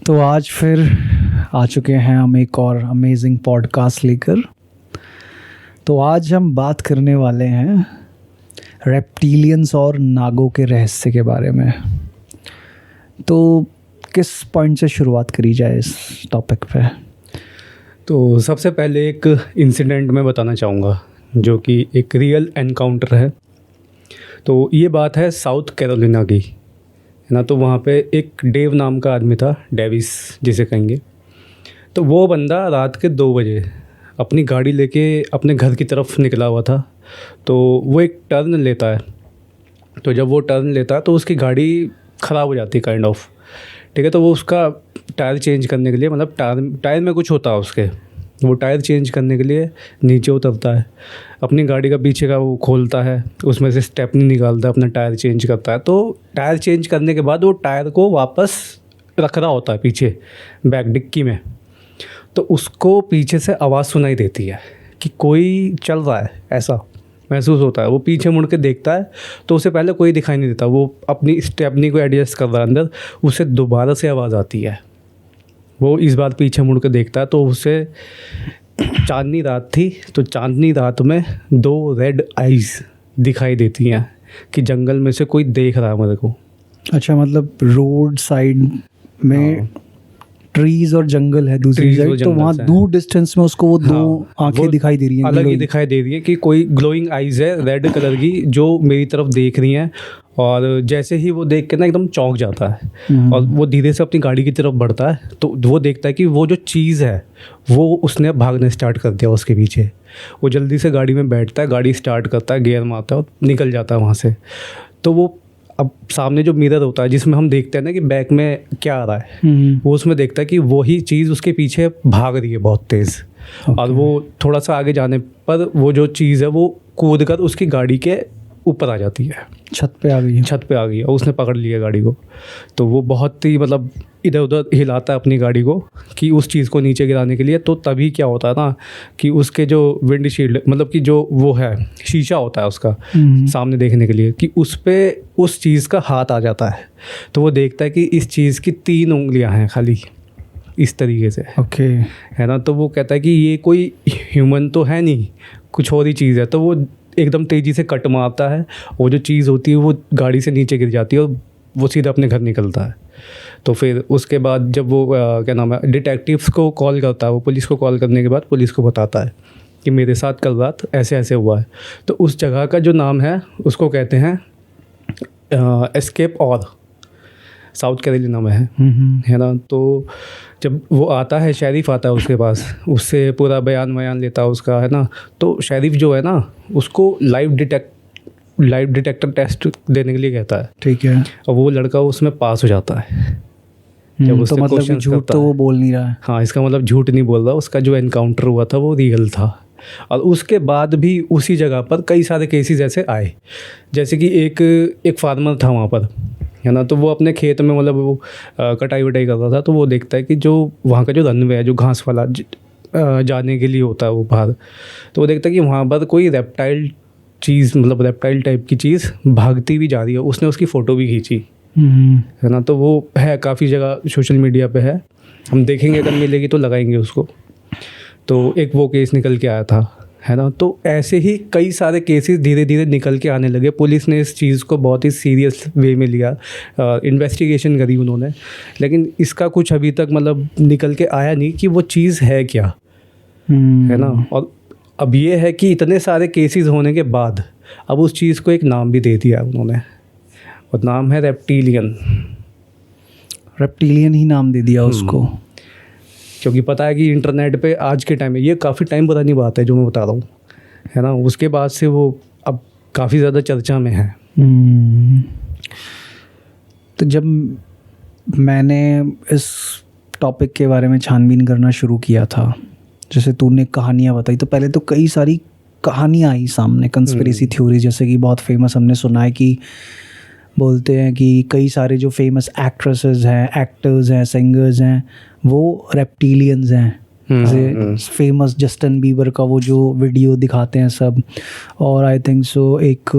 तो आज फिर आ चुके हैं हम एक और अमेजिंग पॉडकास्ट लेकर। तो आज हम बात करने वाले हैं रेप्टिलियंस और नागों के रहस्य के बारे में। तो किस पॉइंट से शुरुआत करी जाए इस टॉपिक पे? तो सबसे पहले एक इंसिडेंट मैं बताना चाहूँगा जो कि एक रियल एनकाउंटर है। तो ये बात है साउथ कैरोलिना की, है ना। तो वहाँ पे एक डेव नाम का आदमी था, डेविस जिसे कहेंगे। तो वो बंदा रात के 2 बजे अपनी गाड़ी लेके अपने घर की तरफ निकला हुआ था। तो वो एक टर्न लेता है। तो जब वो टर्न लेता है तो उसकी गाड़ी ख़राब हो जाती है काइंड ऑफ, ठीक है। तो वो उसका टायर चेंज करने के लिए, मतलब टायर में कुछ होता है उसके, वो टायर चेंज करने के लिए नीचे उतरता है, अपनी गाड़ी का पीछे का वो खोलता है, उसमें से स्टेपनी निकालता है, अपना टायर चेंज करता है। तो टायर चेंज करने के बाद वो टायर को वापस रख रहा होता है पीछे बैक डिक्की में। तो उसको पीछे से आवाज़ सुनाई देती है कि कोई चल रहा है, ऐसा महसूस होता है। वो पीछे मुड़ के देखता है तो उसे पहले कोई दिखाई नहीं देता। वो अपनी स्टेपनी को एडजस्ट कर रहा है अंदर, उसे दोबारा से आवाज़ आती है। वो इस बार पीछे मुड़ के देखता है तो उसे चांदनी रात थी, तो चांदनी रात में 2 रेड आइज़ दिखाई देती हैं कि जंगल में से कोई देख रहा है मेरे को। अच्छा, मतलब रोड साइड में ट्रीज और जंगल है दूसरी साइड, तो वहाँ दूर डिस्टेंस में उसको वो 2 आंखें दिखाई दे रही हैं, अलग ही दिखाई दे रही है कि कोई ग्लोइंग आइज़ है रेड कलर की जो मेरी तरफ देख रही हैं। और जैसे ही वो देख के ना एकदम चौंक जाता है और वो धीरे से अपनी गाड़ी की तरफ बढ़ता है। तो वो देखता है कि वो जो चीज़ है वो उसने भागने स्टार्ट कर दिया उसके पीछे। वो जल्दी से गाड़ी में बैठता है, गाड़ी स्टार्ट करता है, गियर मारता है और निकल जाता है वहाँ से। तो वो अब सामने जो मिरर होता है जिसमें हम देखते हैं ना कि बैक में क्या आ रहा है, वो उसमें देखता है कि वही चीज़ उसके पीछे भाग रही है बहुत तेज़। और वो थोड़ा सा आगे जाने पर वो जो चीज़ है वो कूद कर उसकी गाड़ी के ऊपर आ जाती है, छत पे आ गई है और उसने पकड़ लिया गाड़ी को। तो वो बहुत ही मतलब इधर उधर हिलाता है अपनी गाड़ी को कि उस चीज़ को नीचे गिराने के लिए। तो तभी क्या होता है ना कि उसके जो विंडशील्ड, मतलब कि जो वो है शीशा होता है उसका सामने देखने के लिए, कि उस पे उस चीज़ का हाथ आ जाता है। तो वो देखता है कि इस चीज़ की 3 उंगलियां हैं खाली, इस तरीके से, ओके, है ना। तो वो कहता है कि ये कोई ह्यूमन तो है नहीं, कुछ और ही चीज़ है। तो वो एकदम तेज़ी से कट मारता है, वो जो चीज़ होती है वो गाड़ी से नीचे गिर जाती है और वो सीधा अपने घर निकलता है। तो फिर उसके बाद जब वो क्या नाम है, डिटेक्टिव्स को कॉल करता है, वो पुलिस को कॉल करने के बाद पुलिस को बताता है कि मेरे साथ कल रात ऐसे ऐसे हुआ है। तो उस जगह का जो नाम है उसको कहते हैं एस्केप और, साउथ कैरोलिना में है ना। तो जब वो आता है, शेरिफ आता है उसके पास, उससे पूरा बयान लेता है उसका, है ना। तो शेरिफ जो है ना उसको लाइव डिटेक्टर टेस्ट देने के लिए कहता है, ठीक है। और वो लड़का उसमें पास हो जाता है। जब तो मतलब झूठ तो वो बोल नहीं रहा है। हाँ, इसका मतलब झूठ नहीं बोल रहा, उसका जो एनकाउंटर हुआ था वो रियल था। और उसके बाद भी उसी जगह पर कई सारे केसेस ऐसे आए, जैसे कि एक फार्मर था वहाँ पर, है ना। तो वो अपने खेत में मतलब वो कटाई वटाई कर रहा था। तो वो देखता है कि जो वहाँ का जो रनवे है, जो घास वाला जाने के लिए होता है वो बाहर, तो वो देखता है कि वहाँ पर कोई रेप्टाइल चीज़, मतलब रेप्टाइल टाइप की चीज़ भागती हुई जा रही है। उसने उसकी फ़ोटो भी खींची, है ना। तो वो है काफ़ी जगह सोशल मीडिया पे है, हम देखेंगे अगर मिलेगी तो लगाएंगे उसको। तो एक वो केस निकल के आया था, है ना। तो ऐसे ही कई सारे केसेस धीरे धीरे निकल के आने लगे। पुलिस ने इस चीज़ को बहुत ही सीरियस वे में लिया, इन्वेस्टिगेशन करी उन्होंने, लेकिन इसका कुछ अभी तक मतलब निकल के आया नहीं कि वो चीज़ है क्या, है ना। और अब ये है कि इतने सारे केसेस होने के बाद अब उस चीज़ को एक नाम भी दे दिया उन्होंने, और नाम है रेप्टिलियन ही नाम दे दिया उसको, क्योंकि पता है कि इंटरनेट पे आज के टाइम में, ये काफ़ी टाइम पुरानी बात है जो मैं बता रहा हूँ, है ना। उसके बाद से वो अब काफ़ी ज़्यादा चर्चा में है। तो जब मैंने इस टॉपिक के बारे में छानबीन करना शुरू किया था, जैसे तूने कहानियाँ बताई, तो पहले तो कई सारी कहानियाँ आई सामने, कंस्पिरेसी थ्योरी, जैसे कि बहुत फेमस हमने सुना है कि बोलते हैं कि कई सारे जो फेमस एक्ट्रेसेस हैं, एक्टर्स हैं, सिंगर्स हैं, वो रेप्टिलियंस हैं। जैसे फेमस जस्टिन बीबर का वो जो वीडियो दिखाते हैं सब, और आई थिंक सो एक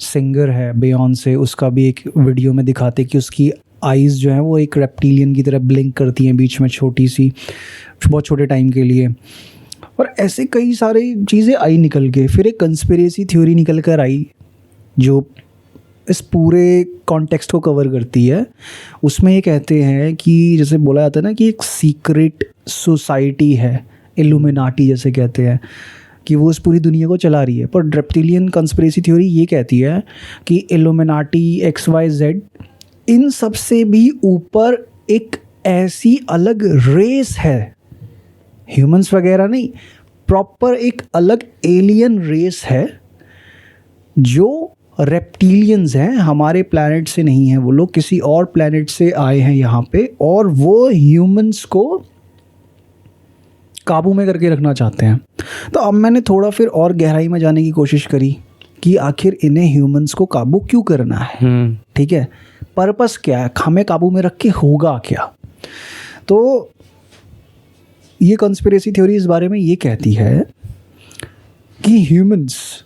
सिंगर है बियॉन्से, उसका भी एक वीडियो में दिखाते कि उसकी आइज़ जो हैं वो एक रेप्टिलियन की तरह ब्लिंक करती हैं बीच में छोटी सी, बहुत छोटे टाइम के लिए। और ऐसे कई सारी चीज़ें आई निकल के। फिर एक कंस्पिरेसी थ्योरी निकल कर आई जो इस पूरे कॉन्टेक्स्ट को कवर करती है। उसमें ये कहते हैं कि जैसे बोला जाता है ना कि एक सीक्रेट सोसाइटी है, इल्यूमिनाटी जैसे कहते हैं, कि वो इस पूरी दुनिया को चला रही है। पर रेप्टिलियन कंस्पिरेसी थ्योरी ये कहती है कि इल्यूमिनाटी XYZ इन सब से भी ऊपर एक ऐसी अलग रेस है, ह्यूमंस वगैरह नहीं, प्रॉपर एक अलग एलियन रेस है जो रेप्टिलियंस हैं, हमारे प्लैनेट से नहीं है वो लोग, किसी और प्लैनेट से आए हैं यहाँ पे, और वो ह्यूमंस को काबू में करके रखना चाहते हैं। तो अब मैंने थोड़ा फिर और गहराई में जाने की कोशिश करी कि आखिर इन्हें ह्यूमंस को काबू क्यों करना है, ठीक है, पर्पस क्या है, हमें काबू में रख के होगा क्या। तो ये कंस्पिरेसी थ्योरी इस बारे में ये कहती है कि ह्यूमंस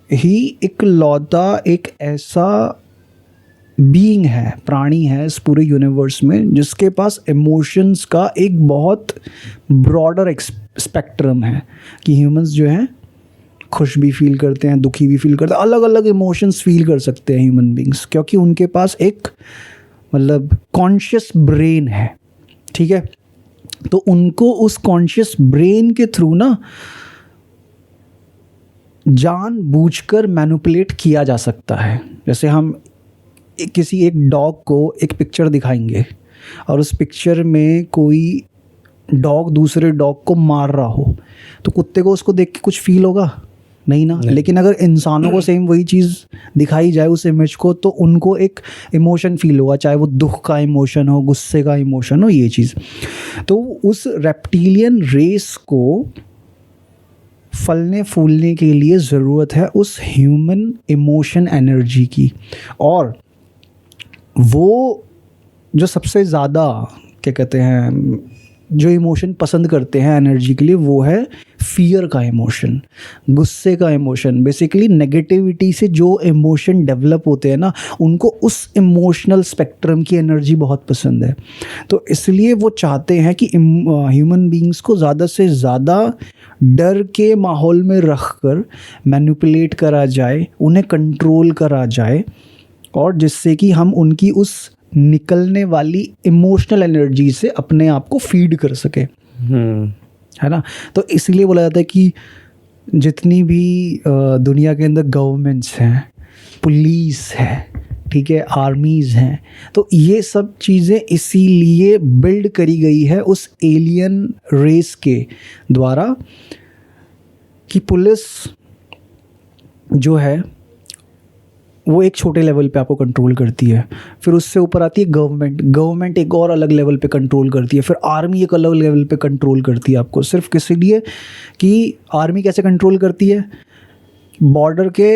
ही इकलौता एक ऐसा बीइंग है, प्राणी है इस पूरे यूनिवर्स में जिसके पास इमोशंस का एक बहुत ब्रॉडर स्पेक्ट्रम है। कि ह्यूमंस जो हैं खुश भी फील करते हैं, दुखी भी फील करते हैं, अलग अलग इमोशंस फील कर सकते हैं ह्यूमन बींग्स, क्योंकि उनके पास एक मतलब कॉन्शियस ब्रेन है, ठीक है। तो उनको उस कॉन्शियस ब्रेन के थ्रू ना जानबूझकर मैनिपुलेट किया जा सकता है। जैसे हम किसी एक डॉग को एक पिक्चर दिखाएंगे और उस पिक्चर में कोई डॉग दूसरे डॉग को मार रहा हो, तो कुत्ते को उसको देख के कुछ फील होगा नहीं ना, लेकिन अगर इंसानों को सेम वही चीज़ दिखाई जाए उस इमेज को, तो उनको एक इमोशन फील होगा, चाहे वो दुख का इमोशन हो, गुस्से का इमोशन हो, ये चीज़। तो उस रेप्टिलियन रेस को फलने फूलने के लिए ज़रूरत है उस ह्यूमन इमोशन एनर्जी की। और वो जो सबसे ज़्यादा क्या कहते हैं, जो इमोशन पसंद करते हैं एनर्जी के लिए, वो है फियर का इमोशन, गुस्से का इमोशन। बेसिकली नेगेटिविटी से जो इमोशन डेवलप होते हैं ना, उनको उस इमोशनल स्पेक्ट्रम की एनर्जी बहुत पसंद है। तो इसलिए वो चाहते हैं कि ह्यूमन बीइंग्स को ज़्यादा से ज़्यादा डर के माहौल में रख कर मैनिपुलेट करा जाए, उन्हें कंट्रोल करा जाए, और जिससे कि हम उनकी उस निकलने वाली इमोशनल एनर्जी से अपने आप को फीड कर सके, है ना। तो इसलिए बोला जाता है कि जितनी भी दुनिया के अंदर गवर्नमेंट्स हैं, पुलिस है, ठीक है, आर्मीज़ हैं, तो ये सब चीज़ें इसीलिए बिल्ड करी गई है उस एलियन रेस के द्वारा कि पुलिस जो है वो एक छोटे लेवल पे आपको कंट्रोल करती है, फिर उससे ऊपर आती है गवर्नमेंट एक और अलग लेवल पे कंट्रोल करती है, फिर आर्मी एक अलग लेवल पे कंट्रोल करती है आपको, सिर्फ किस लिए कि आर्मी कैसे कंट्रोल करती है, बॉर्डर के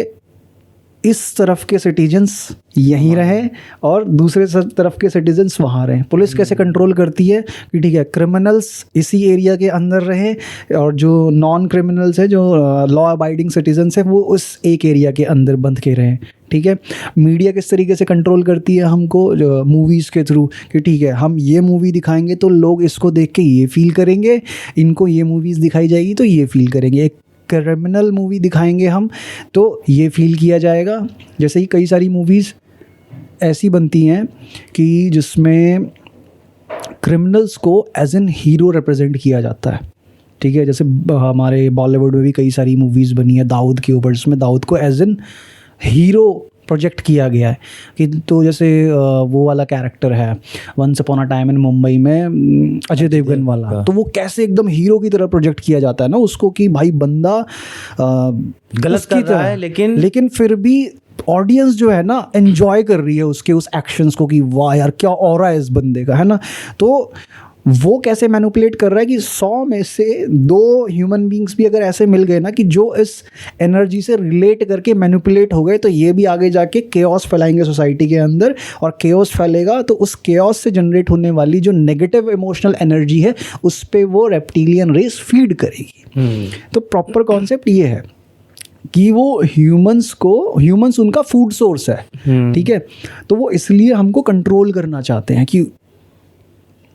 इस तरफ के सिटीजन्स यहीं रहें और दूसरे तरफ के सिटीजन्स वहाँ रहें। पुलिस कैसे कंट्रोल करती है कि ठीक है, क्रिमिनल्स इसी एरिया के अंदर रहें और जो नॉन क्रिमिनल्स है, जो लॉ अबाइडिंग सिटीजन्स है, वो उस एक एरिया के अंदर बंद के रहें, ठीक है। मीडिया किस तरीके से कंट्रोल करती है हमको, जो मूवीज़ के थ्रू, कि ठीक है हम ये मूवी दिखाएंगे तो लोग इसको देख के ये फील करेंगे, इनको ये मूवीज़ दिखाई जाएगी तो ये फील करेंगे। एक क्रिमिनल मूवी दिखाएंगे हम तो ये फील किया जाएगा। जैसे ही कई सारी मूवीज़ ऐसी बनती हैं कि जिसमें क्रिमिनल्स को एज एन हीरो रिप्रेजेंट किया जाता है, ठीक है। जैसे हमारे बॉलीवुड में भी कई सारी मूवीज़ बनी है दाऊद के ऊपर, जिसमें दाऊद को एज एन हीरो प्रोजेक्ट किया गया है कि तो जैसे वो वाला कैरेक्टर है once upon a time in Mumbai में अजय देवगन वाला, तो वो कैसे एकदम हीरो की तरह प्रोजेक्ट किया जाता है ना उसको, कि भाई बंदा गलत कर रहा है लेकिन फिर भी ऑडियंस जो है ना एंजॉय कर रही है उसके उस एक्शंस को, कि वाह यार क्या ऑरा है इस बंदे का, है ना। तो वो कैसे मैनिपुलेट कर रहा है कि 100 में से 2 ह्यूमन बींग्स भी अगर ऐसे मिल गए ना कि जो इस एनर्जी से रिलेट करके मैनिपुलेट हो गए, तो ये भी आगे जाके केओस फैलाएंगे सोसाइटी के अंदर, और केओस फैलेगा तो उस केओस से जनरेट होने वाली जो नेगेटिव इमोशनल एनर्जी है उस पे वो रेप्टिलियन रेस फीड करेगी। तो प्रॉपर कॉन्सेप्ट ये है। कि वो ह्यूमंस उनका फूड सोर्स है, ठीक है। तो वो इसलिए हमको कंट्रोल करना चाहते हैं कि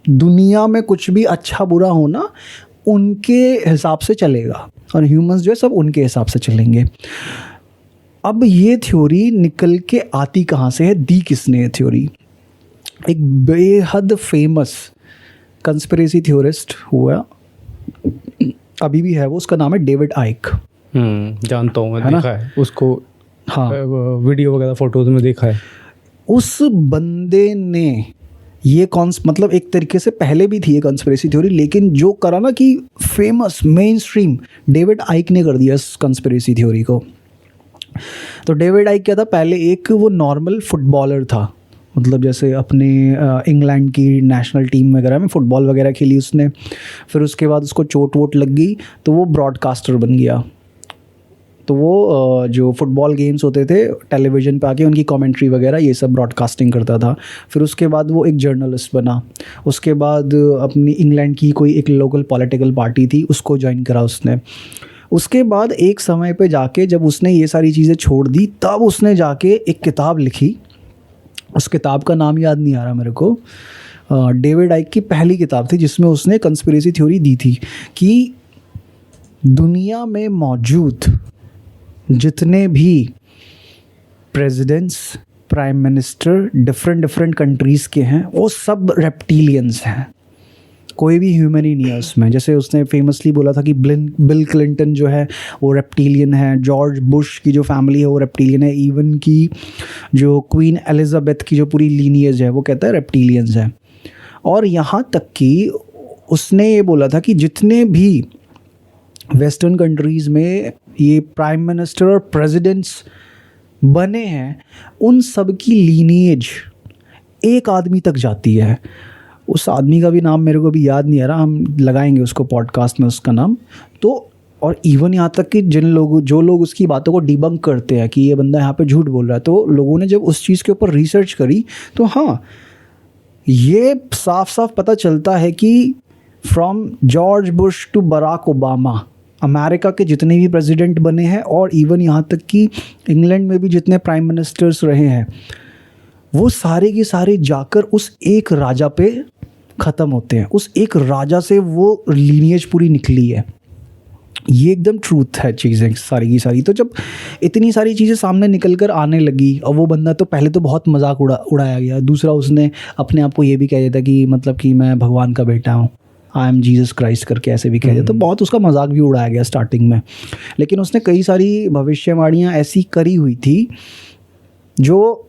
दुनिया में कुछ भी अच्छा बुरा होना उनके हिसाब से चलेगा और ह्यूमंस जो है सब उनके हिसाब से चलेंगे। अब ये थ्योरी निकल के आती कहाँ से है, दी किसने ये थ्योरी? एक बेहद फेमस कंस्पिरेसी थ्योरिस्ट हुआ, अभी भी है वो, उसका नाम है डेविड आइक। जानता हूँ, है ना? देखा है उसको, हाँ, वीडियो वगैरह फोटोज में देखा है। उस बंदे ने ये मतलब एक तरीके से पहले भी थी ये कंस्पिरेसी थ्योरी, लेकिन जो करा ना कि फेमस मेन स्ट्रीम, डेविड आइक ने कर दिया इस कंस्पिरेसी थ्योरी को। तो डेविड आइक क्या था? पहले एक वो नॉर्मल फुटबॉलर था, मतलब जैसे अपने इंग्लैंड की नेशनल टीम वगैरह में फुटबॉल वगैरह खेली उसने। फिर उसके बाद उसको चोट वोट लग गई तो वो ब्रॉडकास्टर बन गया। तो वो जो फुटबॉल गेम्स होते थे टेलीविज़न पे आके उनकी कमेंट्री वगैरह ये सब ब्रॉडकास्टिंग करता था। फिर उसके बाद वो एक जर्नलिस्ट बना। उसके बाद अपनी इंग्लैंड की कोई एक लोकल पॉलिटिकल पार्टी थी उसको ज्वाइन करा उसने। उसके बाद एक समय पे जाके जब उसने ये सारी चीज़ें छोड़ दी तब उसने जाके एक किताब लिखी। उस किताब का नाम याद नहीं आ रहा मेरे को। डेविड आइक की पहली किताब थी जिसमें उसने कंस्पिरेसी थ्योरी दी थी कि दुनिया में मौजूद जितने भी presidents, prime minister different countries के हैं वो सब रेप्टिलियंस हैं, कोई भी ह्यूमन ही नहीं है उसमें। जैसे उसने फेमसली बोला था कि बिल क्लिंटन जो है वो रेप्टिलियन है, जॉर्ज बुश की जो फैमिली है वो रेप्टिलियन है, इवन की जो क्वीन एलिजाबेथ की जो पूरी लीनिएज है वो कहता है रेप्टिलियंस है। और यहाँ तक कि उसने ये बोला था कि जितने भी वेस्टर्न कंट्रीज़ में ये प्राइम मिनिस्टर और प्रेसिडेंट्स बने हैं उन सब की लीनिएज एक आदमी तक जाती है। उस आदमी का भी नाम मेरे को भी याद नहीं आ रहा, हम लगाएंगे उसको पॉडकास्ट में उसका नाम। तो और इवन यहाँ तक कि जो लोग उसकी बातों को डिबंक करते हैं कि ये बंदा यहाँ पे झूठ बोल रहा है, तो लोगों ने जब उस चीज़ के ऊपर रिसर्च करी तो हाँ, ये साफ साफ पता चलता है कि from George Bush to Barack Obama America के जितने भी प्रेसिडेंट बने हैं और इवन यहाँ तक कि इंग्लैंड में भी जितने प्राइम मिनिस्टर्स रहे हैं वो सारे के सारे जाकर उस एक राजा पे ख़त्म होते हैं। उस एक राजा से वो लीनिएज पूरी निकली है। ये एकदम ट्रूथ है चीज़ें सारी की सारी। तो जब इतनी सारी चीज़ें सामने निकल कर आने लगी और वो बंदा तो पहले तो बहुत मजाक उड़ाया गया, दूसरा उसने अपने आप को ये भी कह दिया था कि मतलब कि मैं भगवान का बेटा हूँ, आई एम जीसस क्राइस्ट करके ऐसे भी कह दिया। तो बहुत उसका मजाक भी उड़ाया गया स्टार्टिंग में। लेकिन उसने कई सारी भविष्यवाणियाँ ऐसी करी हुई थी जो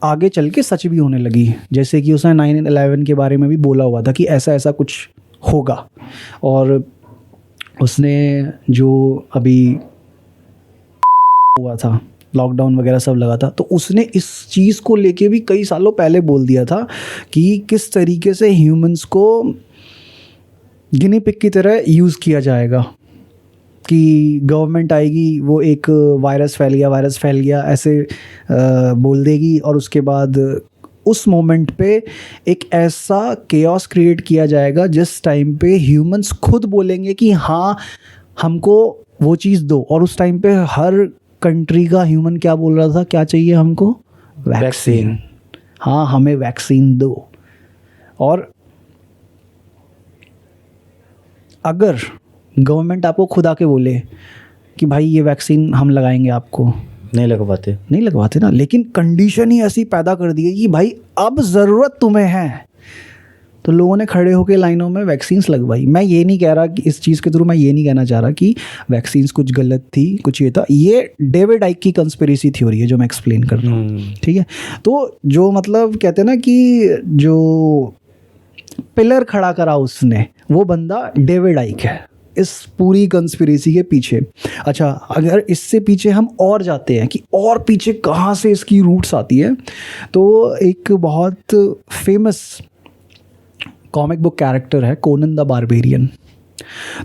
आगे चल के सच भी होने लगी। जैसे कि उसने 9/11 के बारे में भी बोला हुआ था कि ऐसा ऐसा कुछ होगा। और उसने जो अभी हुआ था, लॉकडाउन वगैरह सब लगा था, तो उसने इस चीज़ को लेके भी कई सालों पहले बोल दिया था कि किस तरीके से ह्यूमंस को गिनी पिग की तरह यूज़ किया जाएगा, कि गवर्नमेंट आएगी, वो एक वायरस फैल गया ऐसे बोल देगी और उसके बाद उस मोमेंट पे एक ऐसा केओस क्रिएट किया जाएगा जिस टाइम पे ह्यूमंस खुद बोलेंगे कि हाँ हमको वो चीज़ दो। और उस टाइम पे हर कंट्री का ह्यूमन क्या बोल रहा था, क्या चाहिए हमको? वैक्सीन। हाँ, हमें वैक्सीन दो। और अगर गवर्नमेंट आपको खुद आके बोले कि भाई ये वैक्सीन हम लगाएंगे, आपको नहीं लगवाते ना। लेकिन कंडीशन ही ऐसी पैदा कर दी है कि भाई अब ज़रूरत तुम्हें है, तो लोगों ने खड़े होकर लाइनों में वैक्सीन्स लगवाई। मैं ये नहीं कह रहा कि इस चीज़ के थ्रू मैं ये नहीं कहना चाह रहा कि वैक्सीन्स कुछ गलत थी, कुछ ये था। ये डेविड आइक की कंस्पिरेसी थ्योरी है जो मैं एक्सप्लेन कर रहा हूँ, ठीक है। तो जो मतलब कहते हैं ना कि जो पिलर खड़ा करा उसने, वो बंदा डेविड आइक है इस पूरी कंस्पिरेसी के पीछे। अच्छा, अगर इससे पीछे हम और जाते हैं कि और पीछे कहाँ से इसकी रूट्स आती है, तो एक बहुत फेमस कॉमिक बुक कैरेक्टर है कोनन द बारबेरियन।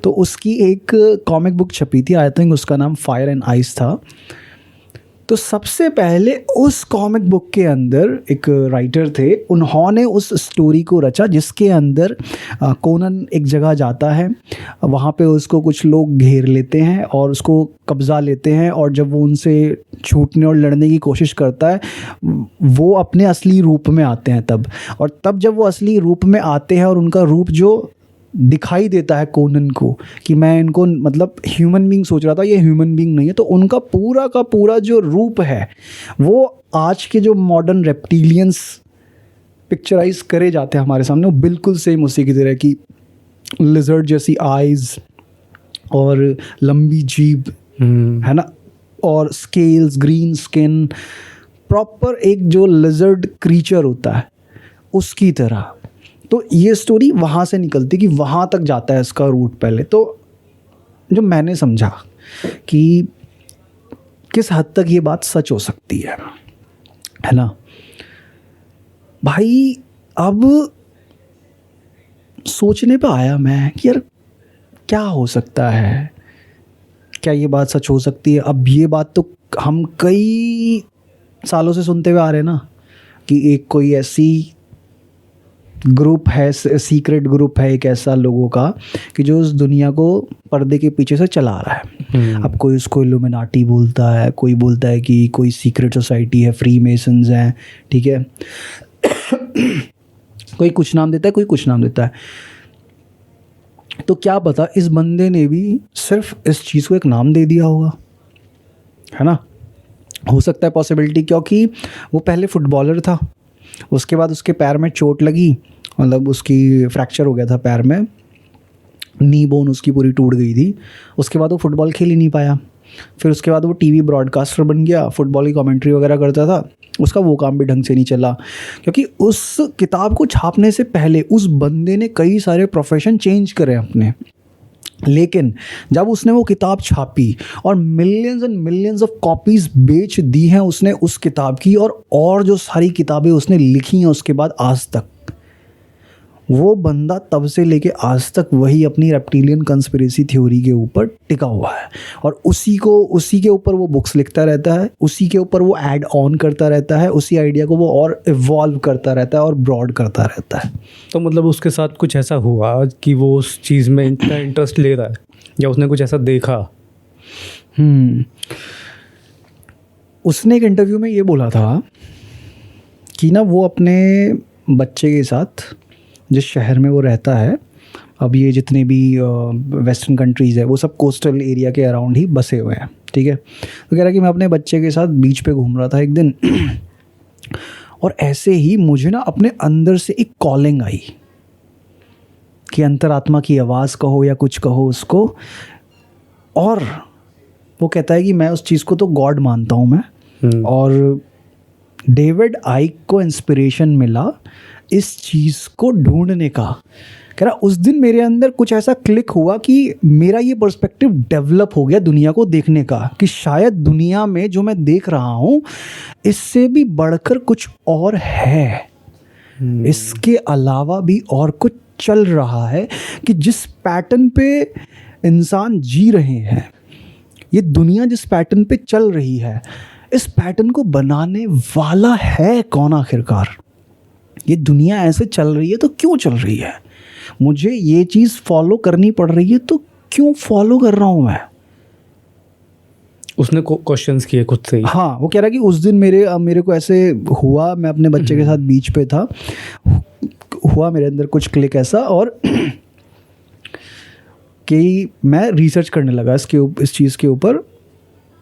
तो उसकी एक कॉमिक बुक छपी थी, आई थिंक उसका नाम फायर एंड आइस था। तो सबसे पहले उस कॉमिक बुक के अंदर एक राइटर थे, उन्होंने उस स्टोरी को रचा जिसके अंदर कोनन एक जगह जाता है, वहाँ पे उसको कुछ लोग घेर लेते हैं और उसको कब्ज़ा लेते हैं, और जब वो उनसे छूटने और लड़ने की कोशिश करता है वो अपने असली रूप में आते हैं तब, और तब जब वो असली रूप में आते हैं और उनका रूप जो दिखाई देता है कोनन को कि मैं इनको मतलब ह्यूमन बीइंग सोच रहा था, ये ह्यूमन बीइंग नहीं है, तो उनका पूरा का पूरा जो रूप है वो आज के जो मॉडर्न रेप्टिलियंस पिक्चराइज करे जाते हैं हमारे सामने, वो बिल्कुल सेम उसी की तरह की लिजर्ड जैसी आइज़ और लंबी जीभ है ना, और स्केल्स, ग्रीन स्किन, प्रॉपर एक जो लिजर्ड क्रीचर होता है उसकी तरह। तो ये स्टोरी वहाँ से निकलती कि वहाँ तक जाता है इसका रूट पहले। तो जो मैंने समझा कि किस हद तक ये बात सच हो सकती है ना भाई, अब सोचने पे आया मैं कि यार क्या हो सकता है, क्या ये बात सच हो सकती है। अब ये बात तो हम कई सालों से सुनते हुए आ रहे हैं ना कि एक कोई ऐसी ग्रुप है, सीक्रेट ग्रुप है एक ऐसा लोगों का कि जो उस दुनिया को पर्दे के पीछे से चला रहा है। अब कोई उसको इल्यूमिनाटी बोलता है, कोई बोलता है कि कोई सीक्रेट सोसाइटी है, फ्री मेसन्स हैं, ठीक है कोई कुछ नाम देता है, कोई कुछ नाम देता है। तो क्या पता इस बंदे ने भी सिर्फ इस चीज़ को एक नाम दे दिया होगा, है ना, हो सकता है पॉसिबिलिटी, क्योंकि वो पहले फुटबॉलर था, उसके बाद उसके पैर में चोट लगी, मतलब उसकी फ्रैक्चर हो गया था पैर में, नी बोन उसकी पूरी टूट गई थी। उसके बाद वो फुटबॉल खेल ही नहीं पाया। फिर उसके बाद वो टीवी ब्रॉडकास्टर बन गया, फुटबॉल की कमेंट्री वगैरह करता था। उसका वो काम भी ढंग से नहीं चला, क्योंकि उस किताब को छापने से पहले उस बंदे ने कई सारे प्रोफेशन चेंज करे अपने। लेकिन जब उसने वो किताब छापी और millions and millions of copies बेच दी हैं उसने उस किताब की, और जो सारी किताबें उसने लिखी हैं उसके बाद आज तक, वो बंदा तब से लेके आज तक वही अपनी रेप्टिलियन कंस्पिरेसी थ्योरी के ऊपर टिका हुआ है, और उसी के ऊपर वो बुक्स लिखता रहता है, उसी के ऊपर वो ऐड ऑन करता रहता है, उसी आइडिया को वो और इवॉल्व करता रहता है और ब्रॉड करता रहता है। तो मतलब उसके साथ कुछ ऐसा हुआ कि वो उस चीज़ में इतना इंटरेस्ट ले रहा है, या उसने कुछ ऐसा देखा? उसने एक इंटरव्यू में ये बोला था कि ना वो अपने बच्चे के साथ जिस शहर में वो रहता है, अब ये जितने भी वेस्टर्न कंट्रीज़ है वो सब कोस्टल एरिया के अराउंड ही बसे हुए हैं, ठीक है। तो कह रहा है कि मैं अपने बच्चे के साथ बीच पे घूम रहा था एक दिन और ऐसे ही मुझे ना अपने अंदर से एक कॉलिंग आई कि अंतरात्मा की आवाज़ कहो या कुछ कहो उसको, और वो कहता है कि मैं उस चीज़ को तो गॉड मानता हूँ मैं, और डेविड आइक को इंस्पिरेशन मिला इस चीज़ को ढूंढने का। कह रहा उस दिन मेरे अंदर कुछ ऐसा क्लिक हुआ कि मेरा ये पर्सपेक्टिव डेवलप हो गया दुनिया को देखने का, कि शायद दुनिया में जो मैं देख रहा हूँ इससे भी बढ़कर कुछ और है, इसके अलावा भी और कुछ चल रहा है, कि जिस पैटर्न पे इंसान जी रहे हैं, ये दुनिया जिस पैटर्न पे चल रही है, इस पैटर्न को बनाने वाला है कौन आखिरकार। ये दुनिया ऐसे चल रही है तो क्यों चल रही है, मुझे ये चीज़ फॉलो करनी पड़ रही है तो क्यों फॉलो कर रहा हूँ मैं। उसने क्वेश्चंस किए खुद से ही। हाँ, वो कह रहा है कि उस दिन मेरे को ऐसे हुआ, मैं अपने बच्चे के साथ बीच पे था, हुआ मेरे अंदर कुछ क्लिक ऐसा, और कि मैं रिसर्च करने लगा इस चीज़ के ऊपर,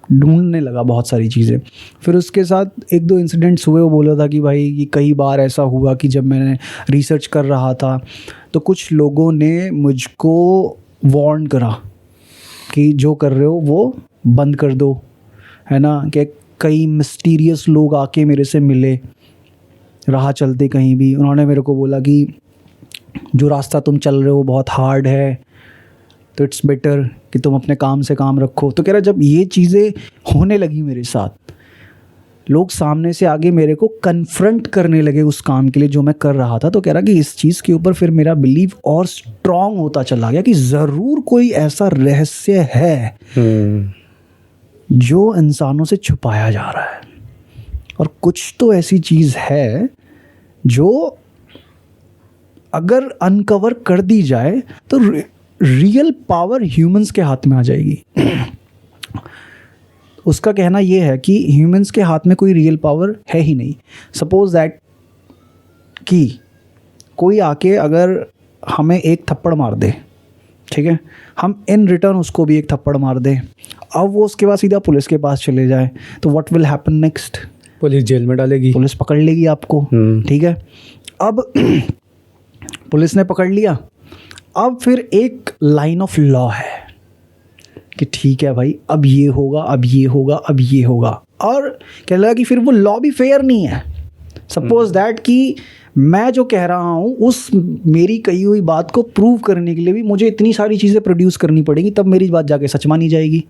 ढूंढने लगा बहुत सारी चीज़ें। फिर उसके साथ एक दो इंसिडेंट्स हुए। वो बोला था कि भाई कि कई बार ऐसा हुआ कि जब मैंने रिसर्च कर रहा था तो कुछ लोगों ने मुझको वार्न करा कि जो कर रहे हो वो बंद कर दो, है ना, कि कई मिस्टीरियस लोग आके मेरे से मिले राह चलते कहीं भी। उन्होंने मेरे को बोला कि जो रास्ता तुम चल रहे हो बहुत हार्ड है, तो इट्स बेटर कि तुम अपने काम से काम रखो। तो कह रहा जब ये चीज़ें होने लगी मेरे साथ, लोग सामने से आगे मेरे को कन्फ्रंट करने लगे उस काम के लिए जो मैं कर रहा था, तो कह रहा कि इस चीज़ के ऊपर फिर मेरा बिलीव और स्ट्रॉन्ग होता चला गया कि ज़रूर कोई ऐसा रहस्य है जो इंसानों से छुपाया जा रहा है, और कुछ तो ऐसी चीज़ है जो अगर अनकवर कर दी जाए तो रियल पावर ह्यूमंस के हाथ में आ जाएगी। उसका कहना यह है कि ह्यूमंस के हाथ में कोई रियल पावर है ही नहीं। सपोज दैट कि कोई आके अगर हमें एक थप्पड़ मार दे, ठीक है, हम इन रिटर्न उसको भी एक थप्पड़ मार दें, अब वो उसके बाद सीधा पुलिस के पास चले जाए, तो what will happen next? Police jail में डालेगी, पुलिस पकड़ लेगी आपको, ठीक है। अब पुलिस ने पकड़ लिया, अब फिर एक लाइन ऑफ लॉ है कि ठीक है भाई, अब ये होगा, अब ये होगा, अब ये होगा, और क्या लगा कि फिर वो लॉ भी फेयर नहीं है। सपोज दैट कि मैं जो कह रहा हूँ उस मेरी कही हुई बात को प्रूव करने के लिए भी मुझे इतनी सारी चीज़ें प्रोड्यूस करनी पड़ेगी, तब मेरी बात जाके सच मानी जाएगी।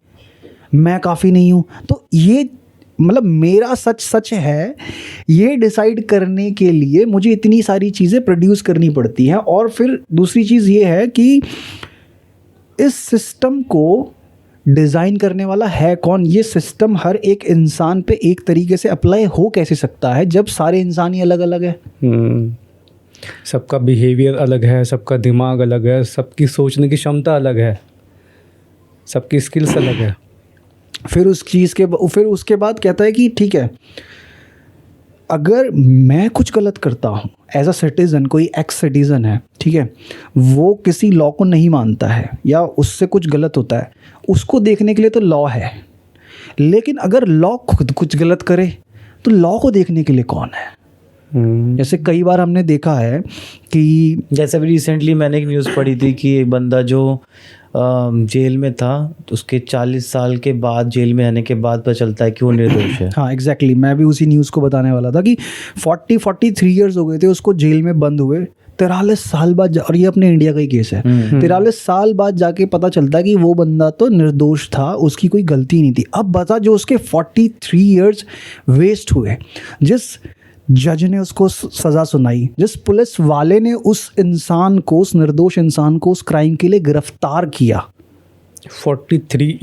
मैं काफ़ी नहीं हूँ, तो ये मतलब मेरा सच सच है ये डिसाइड करने के लिए मुझे इतनी सारी चीज़ें प्रोड्यूस करनी पड़ती हैं। और फिर दूसरी चीज़ ये है कि इस सिस्टम को डिज़ाइन करने वाला है कौन? ये सिस्टम हर एक इंसान पे एक तरीके से अप्लाई हो कैसे सकता है जब सारे इंसान ही अलग अलग है? सबका बिहेवियर अलग है, सबका दिमाग अलग है, सबकी सोचने की क्षमता अलग है, सबकी स्किल्स अलग है। फिर उसके बाद कहता है कि ठीक है, अगर मैं कुछ गलत करता हूँ एज अ सिटीज़न, कोई एक्स सिटीज़न है, ठीक है, वो किसी लॉ को नहीं मानता है या उससे कुछ गलत होता है, उसको देखने के लिए तो लॉ है, लेकिन अगर लॉ खुद कुछ गलत करे तो लॉ को देखने के लिए कौन है? जैसे कई बार हमने देखा है कि जैसे भी रिसेंटली मैंने एक न्यूज़ पढ़ी थी कि एक बंदा जो जेल में था, तो उसके 40 साल के बाद जेल में आने के बाद पता चलता है कि वो निर्दोष है। हाँ एग्जैक्टली, मैं भी उसी न्यूज़ को बताने वाला था कि 43 ईयर्स हो गए थे उसको जेल में बंद हुए, 43 साल बाद, और ये अपने इंडिया का ही केस है, 43 साल बाद जाके पता चलता है कि वो बंदा तो निर्दोष था, उसकी कोई गलती नहीं थी। अब बता, जो उसके 43 ईयर्स वेस्ट हुए, जिस जज ने उसको सज़ा सुनाई, जिस पुलिस वाले ने उस इंसान को, उस निर्दोष इंसान को उस क्राइम के लिए गिरफ्तार किया, 43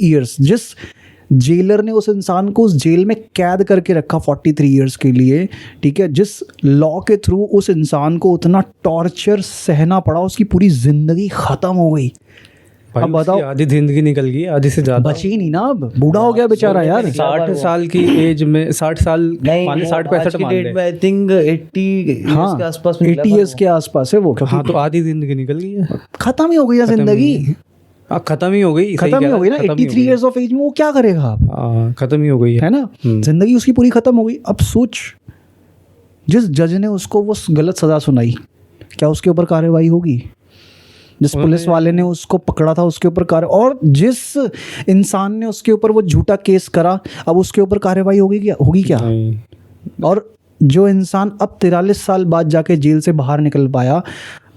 ईयर्स, जिस जेलर ने उस इंसान को उस जेल में कैद करके रखा 43 ईयर्स के लिए, ठीक है, जिस लॉ के थ्रू उस इंसान को उतना टॉर्चर सहना पड़ा, उसकी पूरी ज़िंदगी ख़त्म हो गई। अब बताओ, आधी जिंदगी निकल गई, आधी से ज़्यादा बची ही नहीं ना, अब बूढ़ा हो गया बेचारा यार। 60 साल की एज में, 60 साल नहीं, 60-65 डेट में आई थिंक 80 हाँ, के आसपास, 80 ईयर्स के आसपास है वो। हाँ, तो आधी जिंदगी निकल गई है, खत्म ही हो गई जिंदगी, खत्म ही हो गई, खत्म ही हो गई ना। 83 ईयर्स ऑफ एज में वो क्या करेगा आप? खत्म ही हो गई है ना, जिंदगी उसकी पूरी खत्म हो गई। अब सोच, जिस जज ने उसको वो गलत सजा सुनाई, क्या उसके ऊपर कार्रवाई होगी? जिस पुलिस वाले ने उसको पकड़ा था उसके ऊपर और जिस इंसान ने उसके ऊपर वो झूठा केस करा, अब उसके ऊपर कार्रवाई होगी क्या? और जो इंसान अब 43 साल बाद जाके जेल से बाहर निकल पाया,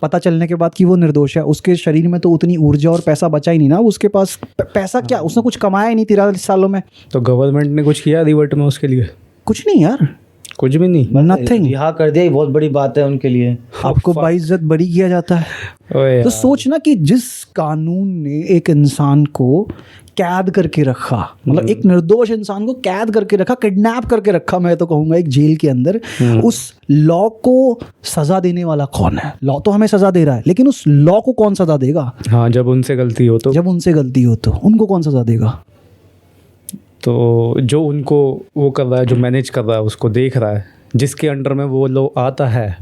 पता चलने के बाद कि वो निर्दोष है, उसके शरीर में तो उतनी ऊर्जा और पैसा बचा ही नहीं ना, उसके पास पैसा क्या, उसने कुछ कमाया ही नहीं 43 सालों में। तो गवर्नमेंट ने कुछ किया रिवर्ट में उसके लिए? कुछ नहीं यार, कुछ भी नहीं, नथिंग। रिहा कर दिया, बहुत बड़ी बात है उनके लिए। आपको बाइज्जत बरी किया जाता है। तो सोचना कि जिस कानून ने एक इंसान को कैद करके रखा, मतलब एक निर्दोष इंसान को कैद करके रखा, किडनैप करके रखा, मैं तो कहूँगा एक जेल के अंदर, उस लॉ को सज़ा देने वाला कौन है? लॉ तो हमें सज़ा दे रहा है, लेकिन उस लॉ को कौन सज़ा देगा? हाँ, जब उनसे गलती हो तो उनको कौन सज़ा देगा? तो जो उनको वो कर रहा है, जो मैनेज कर रहा है, उसको देख रहा है, जिसके अंडर में वो लॉ आता है।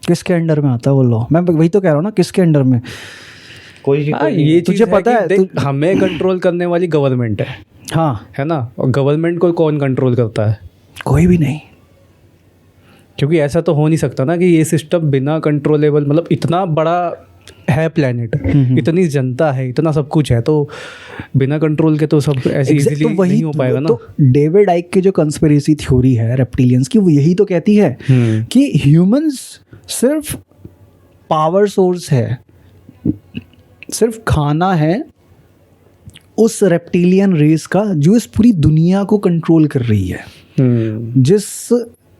किसके अंडर में आता है वो लॉ? मैं वही तो कह रहा हूँ ना, किसके अंडर में? कोई ये तुझे पता है, हमें कंट्रोल करने वाली गवर्नमेंट है, हाँ, है ना, और गवर्नमेंट को कौन कंट्रोल करता है? कोई भी नहीं। क्योंकि ऐसा तो हो नहीं सकता ना कि ये सिस्टम बिना कंट्रोलेबल, मतलब इतना बड़ा है प्लेनेट, इतनी जनता है, इतना सब कुछ है, तो बिना कंट्रोल के तो सब ऐसे इजीली नहीं हो पाएगा ना। तो डेविड आइक की जो कंस्पिरेसी थ्योरी है रेप्टिलियंस की, वो यही तो कहती है कि ह्यूमंस सिर्फ पावर सोर्स है, सिर्फ खाना है उस रेप्टिलियन रेस का जो इस पूरी दुनिया को कंट्रोल कर रही है। जिस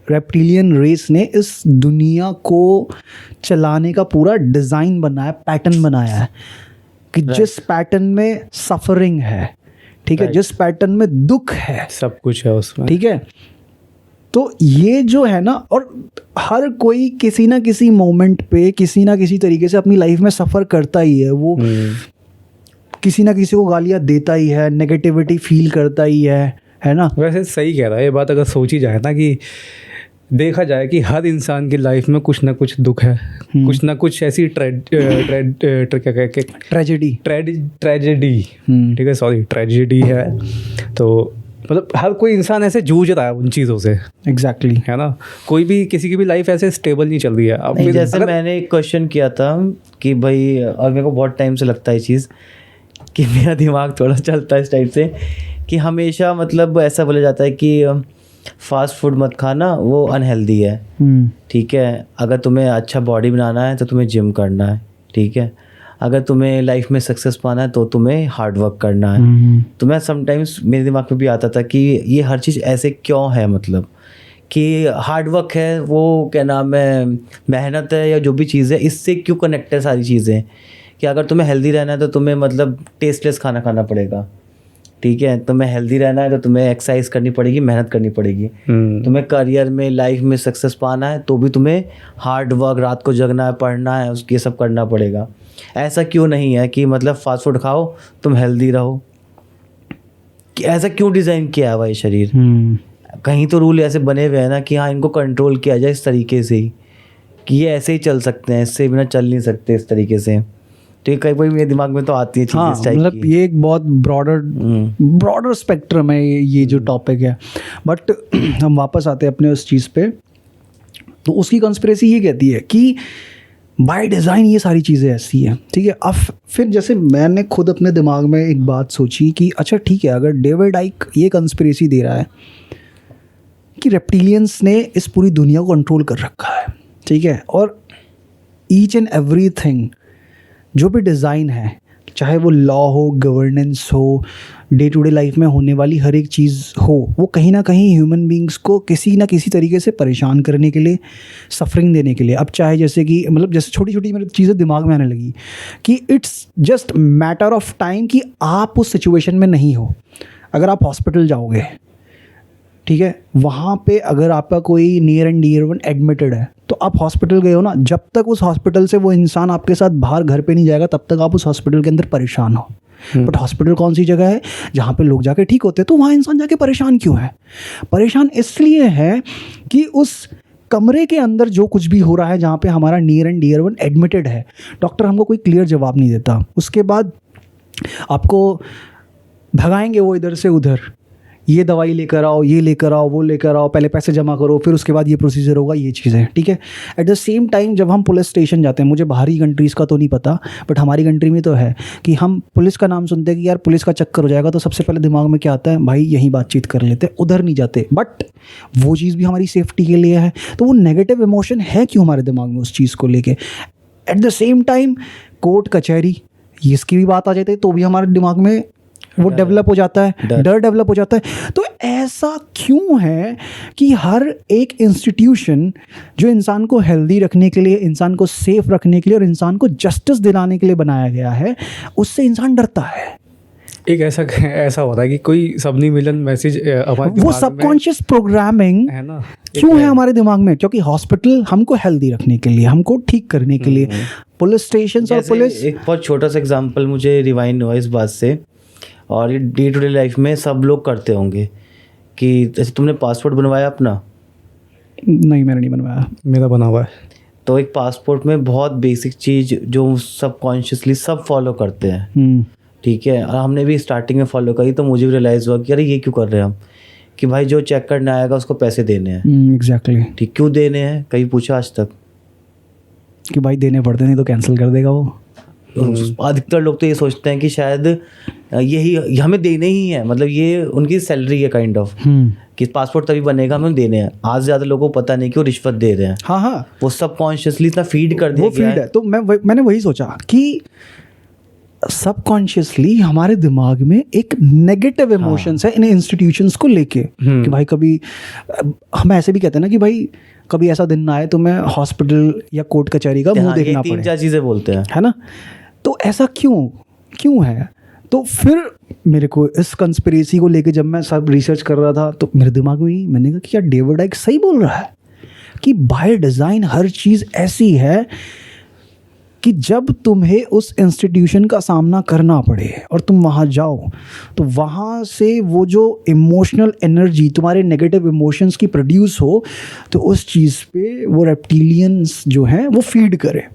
रेप्टिलियन रेस ने इस दुनिया को चलाने का पूरा डिज़ाइन बनाया, पैटर्न बनाया है, कि जिस पैटर्न में सफरिंग है, ठीक है, जिस पैटर्न में दुख है सब कुछ है उसमें, ठीक है। तो ये जो है ना, और हर कोई किसी ना किसी मोमेंट पे किसी ना किसी तरीके से अपनी लाइफ में सफ़र करता ही है। वो किसी ना किसी को गालियाँ देता ही है, नेगेटिविटी फील करता ही है ना। वैसे सही कह रहा है ये बात, अगर सोची जाए ना कि देखा जाए कि हर इंसान की लाइफ में कुछ ना कुछ दुख है, कुछ ना कुछ ऐसी ट्रेजेडी, ठीक है, सॉरी, ट्रेजेडी है। तो मतलब हर कोई इंसान ऐसे जूझ रहा है उन चीज़ों से। एग्जैक्टली है ना, कोई भी किसी की भी लाइफ ऐसे स्टेबल नहीं चल रही है। अब नहीं, जैसे मैंने एक क्वेश्चन किया था कि भाई, और मेरे को बहुत टाइम से लगता है ये चीज़ कि मेरा दिमाग थोड़ा चलता है इस टाइप से कि हमेशा मतलब ऐसा बोला जाता है कि फास्ट फूड मत खाना, वो अनहेल्दी है, ठीक है। अगर तुम्हें अच्छा बॉडी बनाना है तो तुम्हें जिम करना है, ठीक है। अगर तुम्हें लाइफ में सक्सेस पाना है तो तुम्हें हार्ड वर्क करना है। तो मैं समटाइम्स मेरे दिमाग में भी आता था कि ये हर चीज़ ऐसे क्यों है, मतलब कि हार्ड वर्क है, वो क्या नाम है, मेहनत है, या जो भी चीज़ है, इससे क्यों कनेक्ट है सारी चीज़ें। कि अगर तुम्हें हेल्दी रहना है तो तुम्हें मतलब टेस्टलेस खाना खाना पड़ेगा, ठीक है। तुम्हें हेल्दी रहना है तो तुम्हें एक्सरसाइज करनी पड़ेगी, मेहनत करनी पड़ेगी। तुम्हें करियर में, लाइफ में सक्सेस पाना है तो भी तुम्हें हार्ड वर्क, रात को जगना है, पढ़ना है, उसके सब करना पड़ेगा। ऐसा क्यों नहीं है कि मतलब फास्ट फूड खाओ तुम हेल्दी रहो, कि ऐसा क्यों डिज़ाइन किया है भाई शरीर। कहीं तो रूल ऐसे बने हुए हैं ना कि हाँ, इनको कंट्रोल किया जाए इस तरीके से ही कि ये ऐसे ही चल सकते हैं, इससे बिना चल नहीं सकते इस तरीके से। तो कई बार मेरे दिमाग में तो आती है चीज़ इस टाइप की। मतलब ये एक बहुत ब्रॉडर स्पेक्ट्रम है ये जो टॉपिक है। बट हम वापस आते हैं अपने उस चीज़ पे। तो उसकी कंस्पिरेसी ये कहती है कि बाय डिज़ाइन ये सारी चीज़ें ऐसी हैं, ठीक है। अब फिर जैसे मैंने खुद अपने दिमाग में एक बात सोची कि अच्छा ठीक है, अगर डेविड आइक ये कंस्पिरेसी दे रहा है कि रेप्टिलियंस ने इस पूरी दुनिया को कंट्रोल कर रखा है, ठीक है, और ईच एंड एवरीथिंग जो भी डिज़ाइन है, चाहे वो लॉ हो, गवर्नेंस हो, डे टू डे लाइफ में होने वाली हर एक चीज़ हो, वो कहीं ना कहीं ह्यूमन बींग्स को किसी ना किसी तरीके से परेशान करने के लिए, सफरिंग देने के लिए। अब चाहे जैसे कि मतलब जैसे छोटी छोटी मेरी चीज़ें दिमाग में आने लगी कि it's just matter of time कि आप उस सिचुएशन में नहीं हो। अगर आप हॉस्पिटल जाओगे, ठीक है, वहाँ पे अगर आपका कोई near and dear one admitted है तो आप हॉस्पिटल गए हो ना, जब तक उस हॉस्पिटल से वो इंसान आपके साथ बाहर घर पे नहीं जाएगा तब तक आप उस हॉस्पिटल के अंदर परेशान हो। बट हॉस्पिटल कौन सी जगह है जहाँ पे लोग जाके ठीक होते हैं, तो वहाँ इंसान जाके परेशान क्यों है? परेशान इसलिए है कि उस कमरे के अंदर जो कुछ भी हो रहा है, जहाँ पे हमारा near and dear one admitted है, डॉक्टर हमको कोई क्लियर जवाब नहीं देता। उसके बाद आपको भगाएंगे वो इधर से उधर, ये दवाई लेकर आओ, ये लेकर आओ, वो लेकर आओ, पहले पैसे जमा करो, फिर उसके बाद ये प्रोसीजर होगा, ये चीज़ें, ठीक है। एट द सेम टाइम जब हम पुलिस स्टेशन जाते हैं, मुझे बाहरी कंट्रीज़ का तो नहीं पता, बट हमारी कंट्री में तो है कि हम पुलिस का नाम सुनते हैं कि यार पुलिस का चक्कर हो जाएगा, तो सबसे पहले दिमाग में क्या आता है, भाई यहीं बातचीत कर लेते हैं, उधर नहीं जाते। बट वो चीज़ भी हमारी सेफ्टी के लिए है, तो वो नेगेटिव इमोशन है क्यों हमारे दिमाग में उस चीज़ को लेके। At the same time court कचहरी, इसकी भी बात आ जाती है तो भी हमारे दिमाग में वो डेवलप हो जाता है, डर डेवलप हो जाता है। तो ऐसा क्यों है कि हर एक इंस्टीट्यूशन जो इंसान को हेल्दी रखने के लिए, इंसान को सेफ रखने के लिए और इंसान को जस्टिस दिलाने के लिए बनाया गया है, उससे इंसान डरता है। एक ऐसा होता है कि कोई सबनी मिलन मैसेज वो सबकॉन्शियस प्रोग्रामिंग है ना, क्यों है हमारे दिमाग में? क्योंकि हॉस्पिटल हमको हेल्दी रखने के लिए, हमको ठीक करने के लिए, पुलिस स्टेशन और पुलिस। एक बहुत छोटा सा एग्जाम्पल मुझे रिवाइंड हुआ इस बात से, और ये डे टू डे लाइफ में सब लोग करते होंगे कि जैसे तुमने पासपोर्ट बनवाया अपना? नहीं, मैंने नहीं बनवाया। मेरा बना हुआ है। तो एक पासपोर्ट में बहुत बेसिक चीज़ जो सबकॉन्शियसली सब फॉलो करते हैं, ठीक है, और हमने भी स्टार्टिंग में फॉलो करी, तो मुझे भी रियलाइज़ हुआ कि अरे ये क्यों कर रहे हैं हम, कि भाई जो चेक करने आएगा उसको पैसे देने हैं। एग्जैक्टली। ठीक, क्यों देने हैं? कहीं पूछा आज तक कि भाई देने पड़ते, नहीं तो कैंसिल कर देगा वो। अधिकतर लोग तो ये सोचते हैं कि शायद यही हमें देने ही है, मतलब ये उनकी सैलरी है काइंड ऑफ, कि पासपोर्ट तभी बनेगा हमें देने हैं। आज ज़्यादा लोगों को पता नहीं कि वो रिश्वत दे रहे हैं। हाँ हाँ, वो सबकॉन्शियसली इतना फीड कर दिया, वो फीड है। तो मैंने वही सोचा कि सबकॉन्शियसली हमारे दिमाग में एक नेगेटिव इमोशंस है इन इंस्टीट्यूशंस को लेके, कि भाई कभी हम ऐसे भी कहते हैं ना कि भाई कभी ऐसा दिन ना आए तो मैं हॉस्पिटल या कोर्ट कचहरी का मुंह देखना पड़े। 3-4 चीज़ें बोलते हैं, है ना। तो ऐसा क्यों है? तो फिर मेरे को इस कंस्पिरेसी को लेके जब मैं सब रिसर्च कर रहा था तो मेरे दिमाग में ही मैंने कहा कि यार डेविड आइक सही बोल रहा है कि बाय डिज़ाइन हर चीज़ ऐसी है कि जब तुम्हें उस इंस्टीट्यूशन का सामना करना पड़े और तुम वहाँ जाओ तो वहाँ से वो जो इमोशनल एनर्जी तुम्हारे नेगेटिव इमोशंस की प्रोड्यूस हो तो उस चीज़ पे वो रेप्टिलियंस जो हैं वो फीड करे।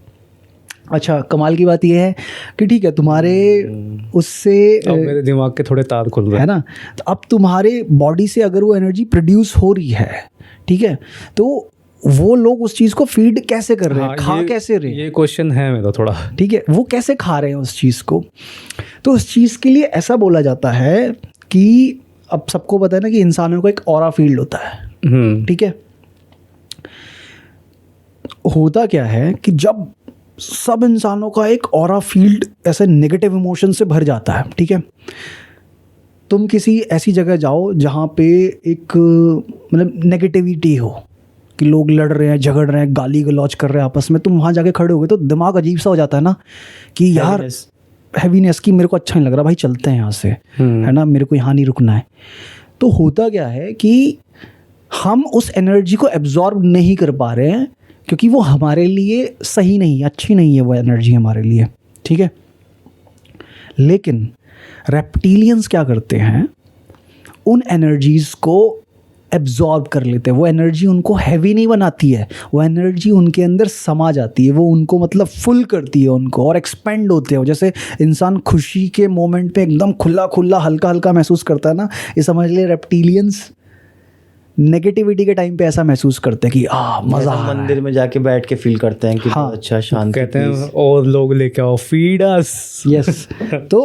अच्छा, कमाल की बात यह है कि ठीक है तुम्हारे उससे अब मेरे दिमाग के थोड़े तार खुल रहे है ना, तो अब तुम्हारे बॉडी से अगर वो एनर्जी प्रोड्यूस हो रही है, ठीक है, तो वो लोग उस चीज़ को फीड कैसे कर रहे हैं, खा कैसे रहे हैं, ये क्वेश्चन है मेरा थोड़ा, ठीक है, वो कैसे खा रहे हैं उस चीज़ को। तो उस चीज़ के लिए ऐसा बोला जाता है कि अब सबको पता है ना कि इंसानों का एक ऑरा फील्ड होता है, ठीक है। होता क्या है कि जब सब इंसानों का एक ऑरा फील्ड ऐसे नेगेटिव इमोशन से भर जाता है, ठीक है, तुम किसी ऐसी जगह जाओ जहाँ पे एक मतलब नेगेटिविटी हो कि लोग लड़ रहे हैं, झगड़ रहे हैं, गाली गलौज कर रहे हैं आपस में, तुम वहाँ जाके खड़े हो गए तो दिमाग अजीब सा हो जाता है ना कि यार हैवीनेस की मेरे को अच्छा नहीं लग रहा, भाई चलते हैं यहाँ से, है ना, मेरे को यहाँ नहीं रुकना है। तो होता क्या है कि हम उस एनर्जी को एब्जॉर्ब नहीं कर पा रहे हैं क्योंकि वो हमारे लिए सही नहीं, अच्छी नहीं है वो एनर्जी हमारे लिए, ठीक है। लेकिन रेप्टिलियंस क्या करते हैं, उन एनर्जीज़ को एब्जॉर्ब कर लेते हैं। वो एनर्जी उनको हैवी नहीं बनाती है, वो एनर्जी उनके अंदर समा जाती है, वो उनको मतलब फुल करती है उनको और एक्सपेंड होते हैं। जैसे इंसान खुशी के मोमेंट पे एकदम खुला खुला हल्का हल्का महसूस करता है ना, ये समझ ले रेप्टिलियंस नेगेटिविटी के टाइम पे ऐसा महसूस करते हैं कि मज़ा आ रहा है। मंदिर में जाके बैठ के फील करते हैं कि हाँ, बहुत अच्छा शांति, कहते हैं और लोग लेके आओ फीड अस। यस तो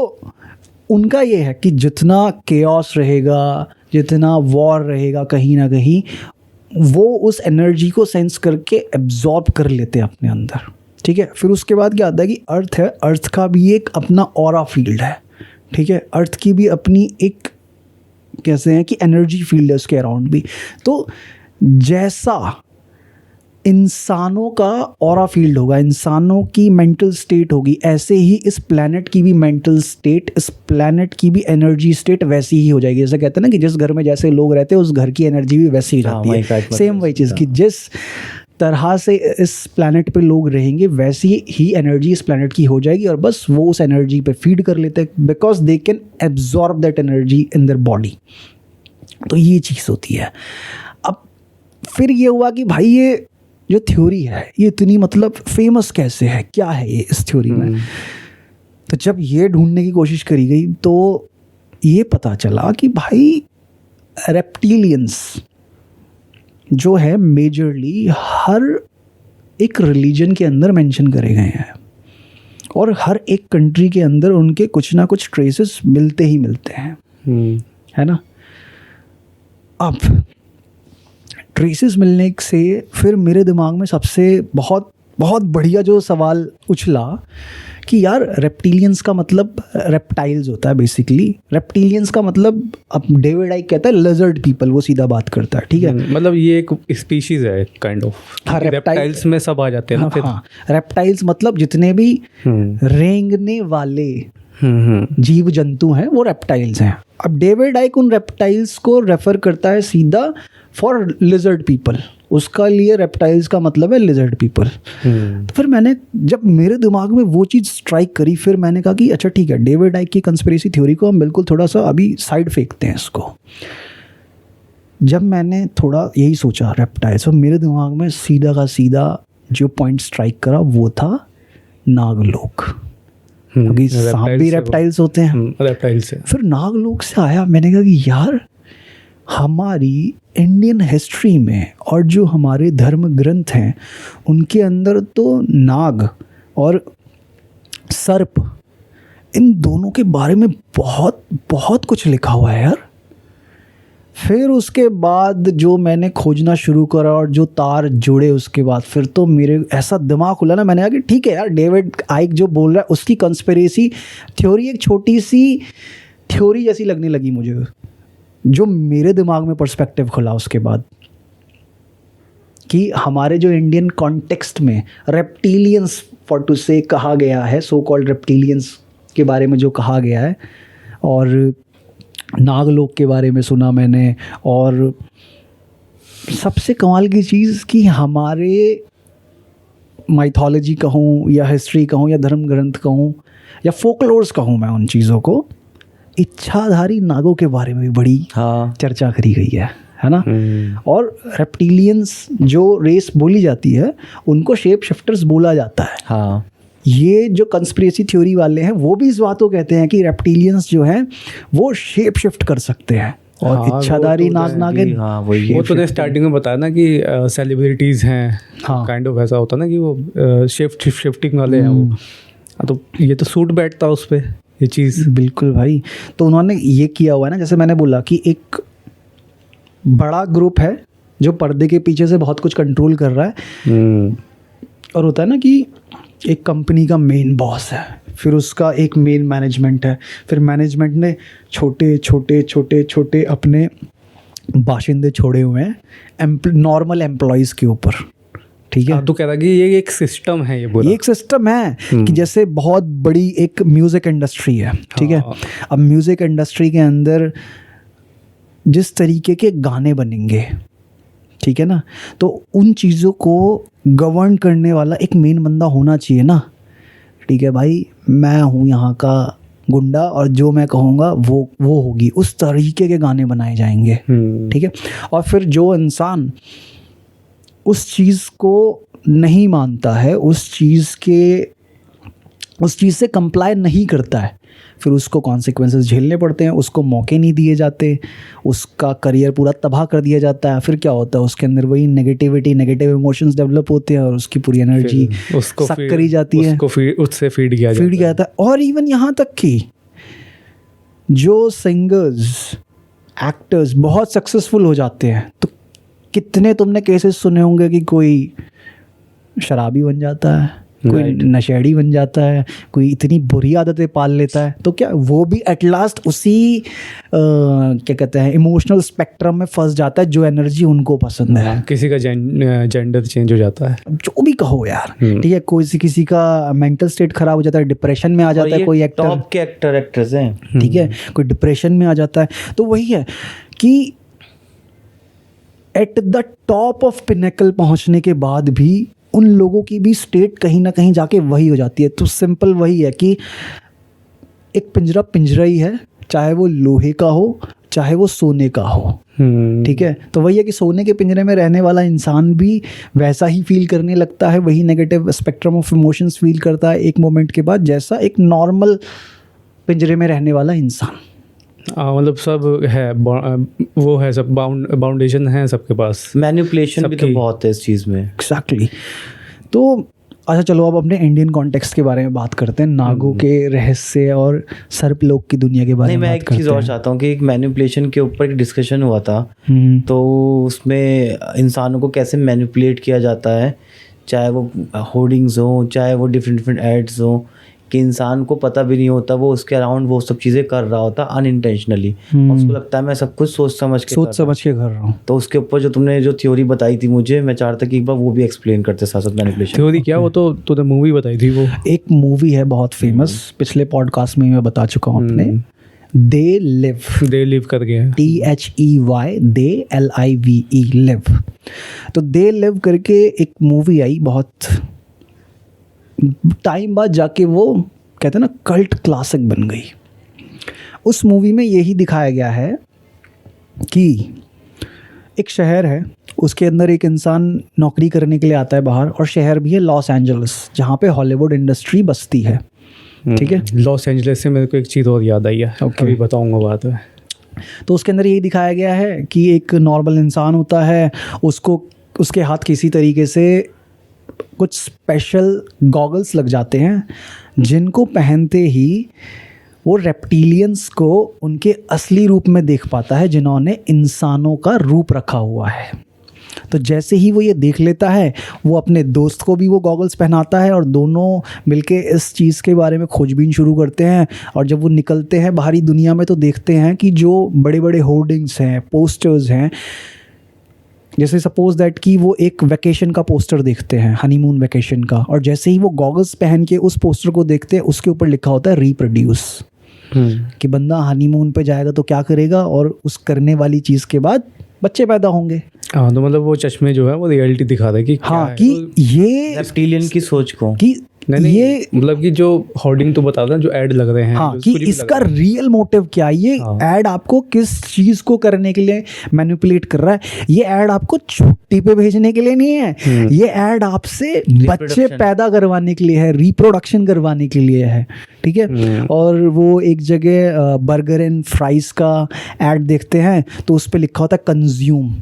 उनका ये है कि जितना केओस रहेगा, जितना वॉर रहेगा कहीं ना कहीं, वो उस एनर्जी को सेंस करके एब्जॉर्ब कर लेते हैं अपने अंदर, ठीक है। फिर उसके बाद क्या आता है कि अर्थ है, अर्थ का भी एक अपना ऑरा फील्ड है, ठीक है, अर्थ की भी अपनी एक कैसे हैं कि एनर्जी फील्ड है उसके अराउंड भी। तो जैसा इंसानों का ऑरा फील्ड होगा, इंसानों की मेंटल स्टेट होगी, ऐसे ही इस प्लैनेट की भी मेंटल स्टेट, इस प्लैनेट की भी एनर्जी स्टेट वैसी ही हो जाएगी। जैसे कहते हैं ना कि जिस घर में जैसे लोग रहते हैं उस घर की एनर्जी भी वैसी ही रहती है। सेम वही चीज़ कि जिस तरह से इस प्लैनेट पे लोग रहेंगे वैसी ही एनर्जी इस प्लैनेट की हो जाएगी और बस वो उस एनर्जी पे फीड कर लेते हैं because they can absorb that energy in their body. तो ये चीज़ होती है। अब फिर ये हुआ कि भाई ये जो थ्योरी है ये इतनी मतलब फेमस कैसे है, क्या है ये इस थ्योरी में। तो जब ये ढूंढने की कोशिश करी गई तो ये पता चला कि भाई रेप्टिलियंस जो है मेजरली हर एक रिलीजन के अंदर मेंशन करे गए हैं और हर एक कंट्री के अंदर उनके कुछ ना कुछ ट्रेसेस मिलते ही मिलते हैं, है ना। अब ट्रेसेस मिलने से फिर मेरे दिमाग में सबसे बहुत बहुत बढ़िया जो सवाल उछला कि यार रेप्टिलियंस का मतलब रेप्टाइल्स होता है बेसिकली। रेप्टिलियंस का मतलब अब डेविड आइक कहता है लिजर्ड पीपल, वो सीधा बात करता है, ठीक है। मतलब ये एक स्पीशीज है काइंड ऑफ। हाँ, रेप्टाइल्स में सब आ जाते हैं ना फिर। हाँ, रेप्टाइल्स मतलब जितने भी रेंगने वाले जीव जंतु हैं वो रेप्टाइल्स हैं। अब डेविड आइक उन रेप्टाइल्स को रेफर करता है सीधा फॉर लिजर्ड पीपल, उसका लिए रेप्टाइल्स का मतलब है लिजर्ड पीपल। तो फिर मैंने जब मेरे दिमाग में वो चीज़ स्ट्राइक करी, फिर मैंने कहा कि अच्छा ठीक है, डेविड आइक की कंस्पिरेसी थ्योरी को हम बिल्कुल थोड़ा सा अभी साइड फेंकते हैं इसको। जब मैंने थोड़ा यही सोचा रेप्टाइल्स, और मेरे दिमाग में सीधा का सीधा जो पॉइंट स्ट्राइक करा वो था नागलोक, क्योंकि सांप भी रेप्टाइल्स होते हैं। रेप्टाइल्स है। फिर नागलोक से आया, मैंने कहा कि यार हमारी इंडियन हिस्ट्री में और जो हमारे धर्म ग्रंथ हैं उनके अंदर तो नाग और सर्प, इन दोनों के बारे में बहुत बहुत कुछ लिखा हुआ है यार। फिर उसके बाद जो मैंने खोजना शुरू करा और जो तार जुड़े उसके बाद फिर तो मेरे ऐसा दिमाग खुला ना, मैंने कहा कि ठीक है यार, डेविड आइक जो बोल रहा है उसकी कंस्पिरेसी थ्योरी एक छोटी सी थ्योरी जैसी लगने लगी मुझे। जो मेरे दिमाग में पर्सपेक्टिव खुला उसके बाद कि हमारे जो इंडियन कॉन्टेक्स्ट में रेप्टिलियंस फॉर टू से कहा गया है, सो कॉल्ड रेप्टिलियंस के बारे में जो कहा गया है, और नागलोक के बारे में सुना मैंने, और सबसे कमाल की चीज़ कि हमारे माइथोलॉजी कहूँ या हिस्ट्री कहूँ या धर्म ग्रंथ कहूँ या फोकलोर्स कहूँ मैं उन चीज़ों को, इच्छाधारी नागों के बारे में भी बड़ी हाँ चर्चा करी गई है ना। और रेप्टिलियंस जो रेस बोली जाती है उनको शेप शिफ्टर्स बोला जाता है। हाँ ये जो कंस्पिरेसी थ्योरी वाले हैं वो भी इस बात को कहते हैं कि रेप्टिलियंस जो हैं वो शेप शिफ्ट कर सकते हैं, और हाँ, इच्छाधारी वो तो नाग नागिन, हाँ वही वो तूने स्टार्टिंग में बताया ना कि सेलिब्रिटीज़ हैं, हाँ। काइंड ऑफ ऐसा होता ना कि वो शिफ्टिंग वाले हैं वो। हाँ, तो ये तो सूट बैठता उस पर ये चीज़। बिल्कुल भाई। तो उन्होंने ये किया हुआ है ना, जैसे मैंने बोला कि एक बड़ा ग्रुप है जो पर्दे के पीछे से बहुत कुछ कंट्रोल कर रहा है, और होता है ना कि एक कंपनी का मेन बॉस है, फिर उसका एक मेन मैनेजमेंट है, फिर मैनेजमेंट ने छोटे छोटे छोटे छोटे अपने बाशिंदे छोड़े हुए हैं नॉर्मल एम्प्लॉयज़ के ऊपर, ठीक है। तो कह रहा कि ये एक सिस्टम है, ये बोला ये एक सिस्टम है कि जैसे बहुत बड़ी एक म्यूज़िक इंडस्ट्री है, ठीक है। अब म्यूज़िक इंडस्ट्री के अंदर जिस तरीके के गाने बनेंगे, ठीक है ना, तो उन चीज़ों को गवर्न करने वाला एक मेन बंदा होना चाहिए ना, ठीक है भाई। मैं हूँ यहाँ का गुंडा और जो मैं कहूँगा वो होगी, उस तरीके के गाने बनाए जाएंगे, ठीक है। और फिर जो इंसान उस चीज़ को नहीं मानता है, उस चीज़ से कंप्लाई नहीं करता है, फिर उसको कॉन्सिक्वेंसेस झेलने पड़ते हैं, उसको मौके नहीं दिए जाते, उसका करियर पूरा तबाह कर दिया जाता है। फिर क्या होता है, उसके अंदर वही नेगेटिव इमोशंस डेवलप होते हैं और उसकी पूरी एनर्जी सक करी जाती है, उससे फीड किया जाता है। और इवन यहाँ तक कि जो सिंगर्स एक्टर्स बहुत सक्सेसफुल हो जाते हैं, तो कितने तुमने केसेस सुने होंगे कि कोई शराबी बन जाता है, कोई नशेड़ी बन जाता है, कोई इतनी बुरी आदतें पाल लेता है, तो क्या वो भी एट लास्ट उसी क्या कहते हैं इमोशनल स्पेक्ट्रम में फंस जाता है जो एनर्जी उनको पसंद है। किसी का जेंडर चेंज हो जाता है, जो भी कहो यार, ठीक है। किसी का मेंटल स्टेट खराब हो जाता है, डिप्रेशन में आ जाता है, कोई टॉप के एक्टर्स हैं, ठीक है, कोई डिप्रेशन में आ जाता है। तो वही है कि at the top of pinnacle पहुंचने के बाद भी उन लोगों की भी स्टेट कहीं ना कहीं जाके वही हो जाती है। तो सिंपल वही है कि एक पिंजरा ही है, चाहे वो लोहे का हो चाहे वो सोने का हो, ठीक है। तो वही है कि सोने के पिंजरे में रहने वाला इंसान भी वैसा ही फील करने लगता है, वही negative spectrum of emotions feel करता है एक मोमेंट के बाद, जैसा एक नॉर्मल पिंजरे में रहने वाला इंसान। मतलब सब है, वो है, सब बाउंडेशन है सबके पास। मैनिपुलेशन भी तो बहुत है इस चीज़ में। एग्जैक्टली। तो अच्छा चलो अब अपने इंडियन कॉन्टेक्स्ट के बारे में बात करते हैं, नागों के रहस्य और सर्पलोक की दुनिया के बारे में बात करते हैं। मैं एक चीज़ और चाहता हूँ कि एक मैनिपुलेशन के ऊपर एक डिस्कशन हुआ था, तो उसमें इंसानों को कैसे मैनिपुलेट किया जाता है, चाहे वो होर्डिंग्स हो, चाहे वो डिफरेंट एड्स हो, कि इंसान को पता भी नहीं होता, वो उसके अराउंड वो सब चीज़ें कर रहा होता अनइंटेंशनली, उसको लगता है मैं सब कुछ सोच समझ के कर रहा हूँ। तो उसके ऊपर जो तुमने जो थ्योरी बताई थी मुझे, मैं चाहता कि एक बार वो भी एक्सप्लेन करते साथ साथ मैनिपुलेशन थ्योरी। क्या वो तो तूने मूवी बताई थी, वो एक मूवी है बहुत फेमस, पिछले पॉडकास्ट में मैं बता चुका हूँ अपने, दे लिव करके, THEY दे LIVE लिव। तो दे लिव करके एक मूवी आई, बहुत टाइम बाद जाके वो कहते हैं ना कल्ट क्लासिक बन गई। उस मूवी में यही दिखाया गया है कि एक शहर है, उसके अंदर एक इंसान नौकरी करने के लिए आता है बाहर, और शहर भी है लॉस एंजल्स, जहाँ पे हॉलीवुड इंडस्ट्री बसती है, ठीक है। लॉस एंजल्स से मेरे को एक चीज़ और याद आई है, अभी बताऊंगा बात में। तो उसके अंदर यही दिखाया गया है कि एक नॉर्मल इंसान होता है, उसको उसके हाथ किसी तरीके से कुछ स्पेशल गॉगल्स लग जाते हैं, जिनको पहनते ही वो रेप्टिलियंस को उनके असली रूप में देख पाता है, जिन्होंने इंसानों का रूप रखा हुआ है। तो जैसे ही वो ये देख लेता है, वो अपने दोस्त को भी वो गॉगल्स पहनाता है, और दोनों मिलके इस चीज़ के बारे में खोजबीन शुरू करते हैं। और जब वो निकलते हैं बाहरी दुनिया में, तो देखते हैं कि जो बड़े बड़े होर्डिंग्स हैं, पोस्टर्स हैं, जैसे सपोज दैट कि वो एक वैकेशन का पोस्टर देखते हैं, हनीमून वैकेशन का, और जैसे ही वो गॉगल्स पहन के उस पोस्टर को देखते हैं, उसके ऊपर लिखा होता है रिप्रोड्यूस, कि बंदा हनीमून पे जाएगा तो क्या करेगा, और उस करने वाली चीज़ के बाद बच्चे पैदा होंगे। हाँ, तो मतलब वो चश्मे जो है वो रियलिटी दिखा रहे हैं कि क्या हाँ, है। कि ये रेप्टिलियन की सोच को, कि नहीं ये मतलब कि जो होर्डिंग तो बता रहा जो ऐड लग रहे हैं, हाँ, जो कि कुछ भी इसका लग रहा है। रियल मोटिव क्या है, ये हाँ। ऐड आपको किस चीज को करने के लिए मैनिपुलेट कर रहा है। ये ऐड आपको छुट्टी पे भेजने के लिए नहीं है, ये ऐड आपसे बच्चे पैदा करवाने के लिए है, रिप्रोडक्शन करवाने के लिए है, ठीक है। और वो एक जगह बर्गर एंड फ्राइज का ऐड देखते हैं तो उस पर लिखा होता है कंज्यूम,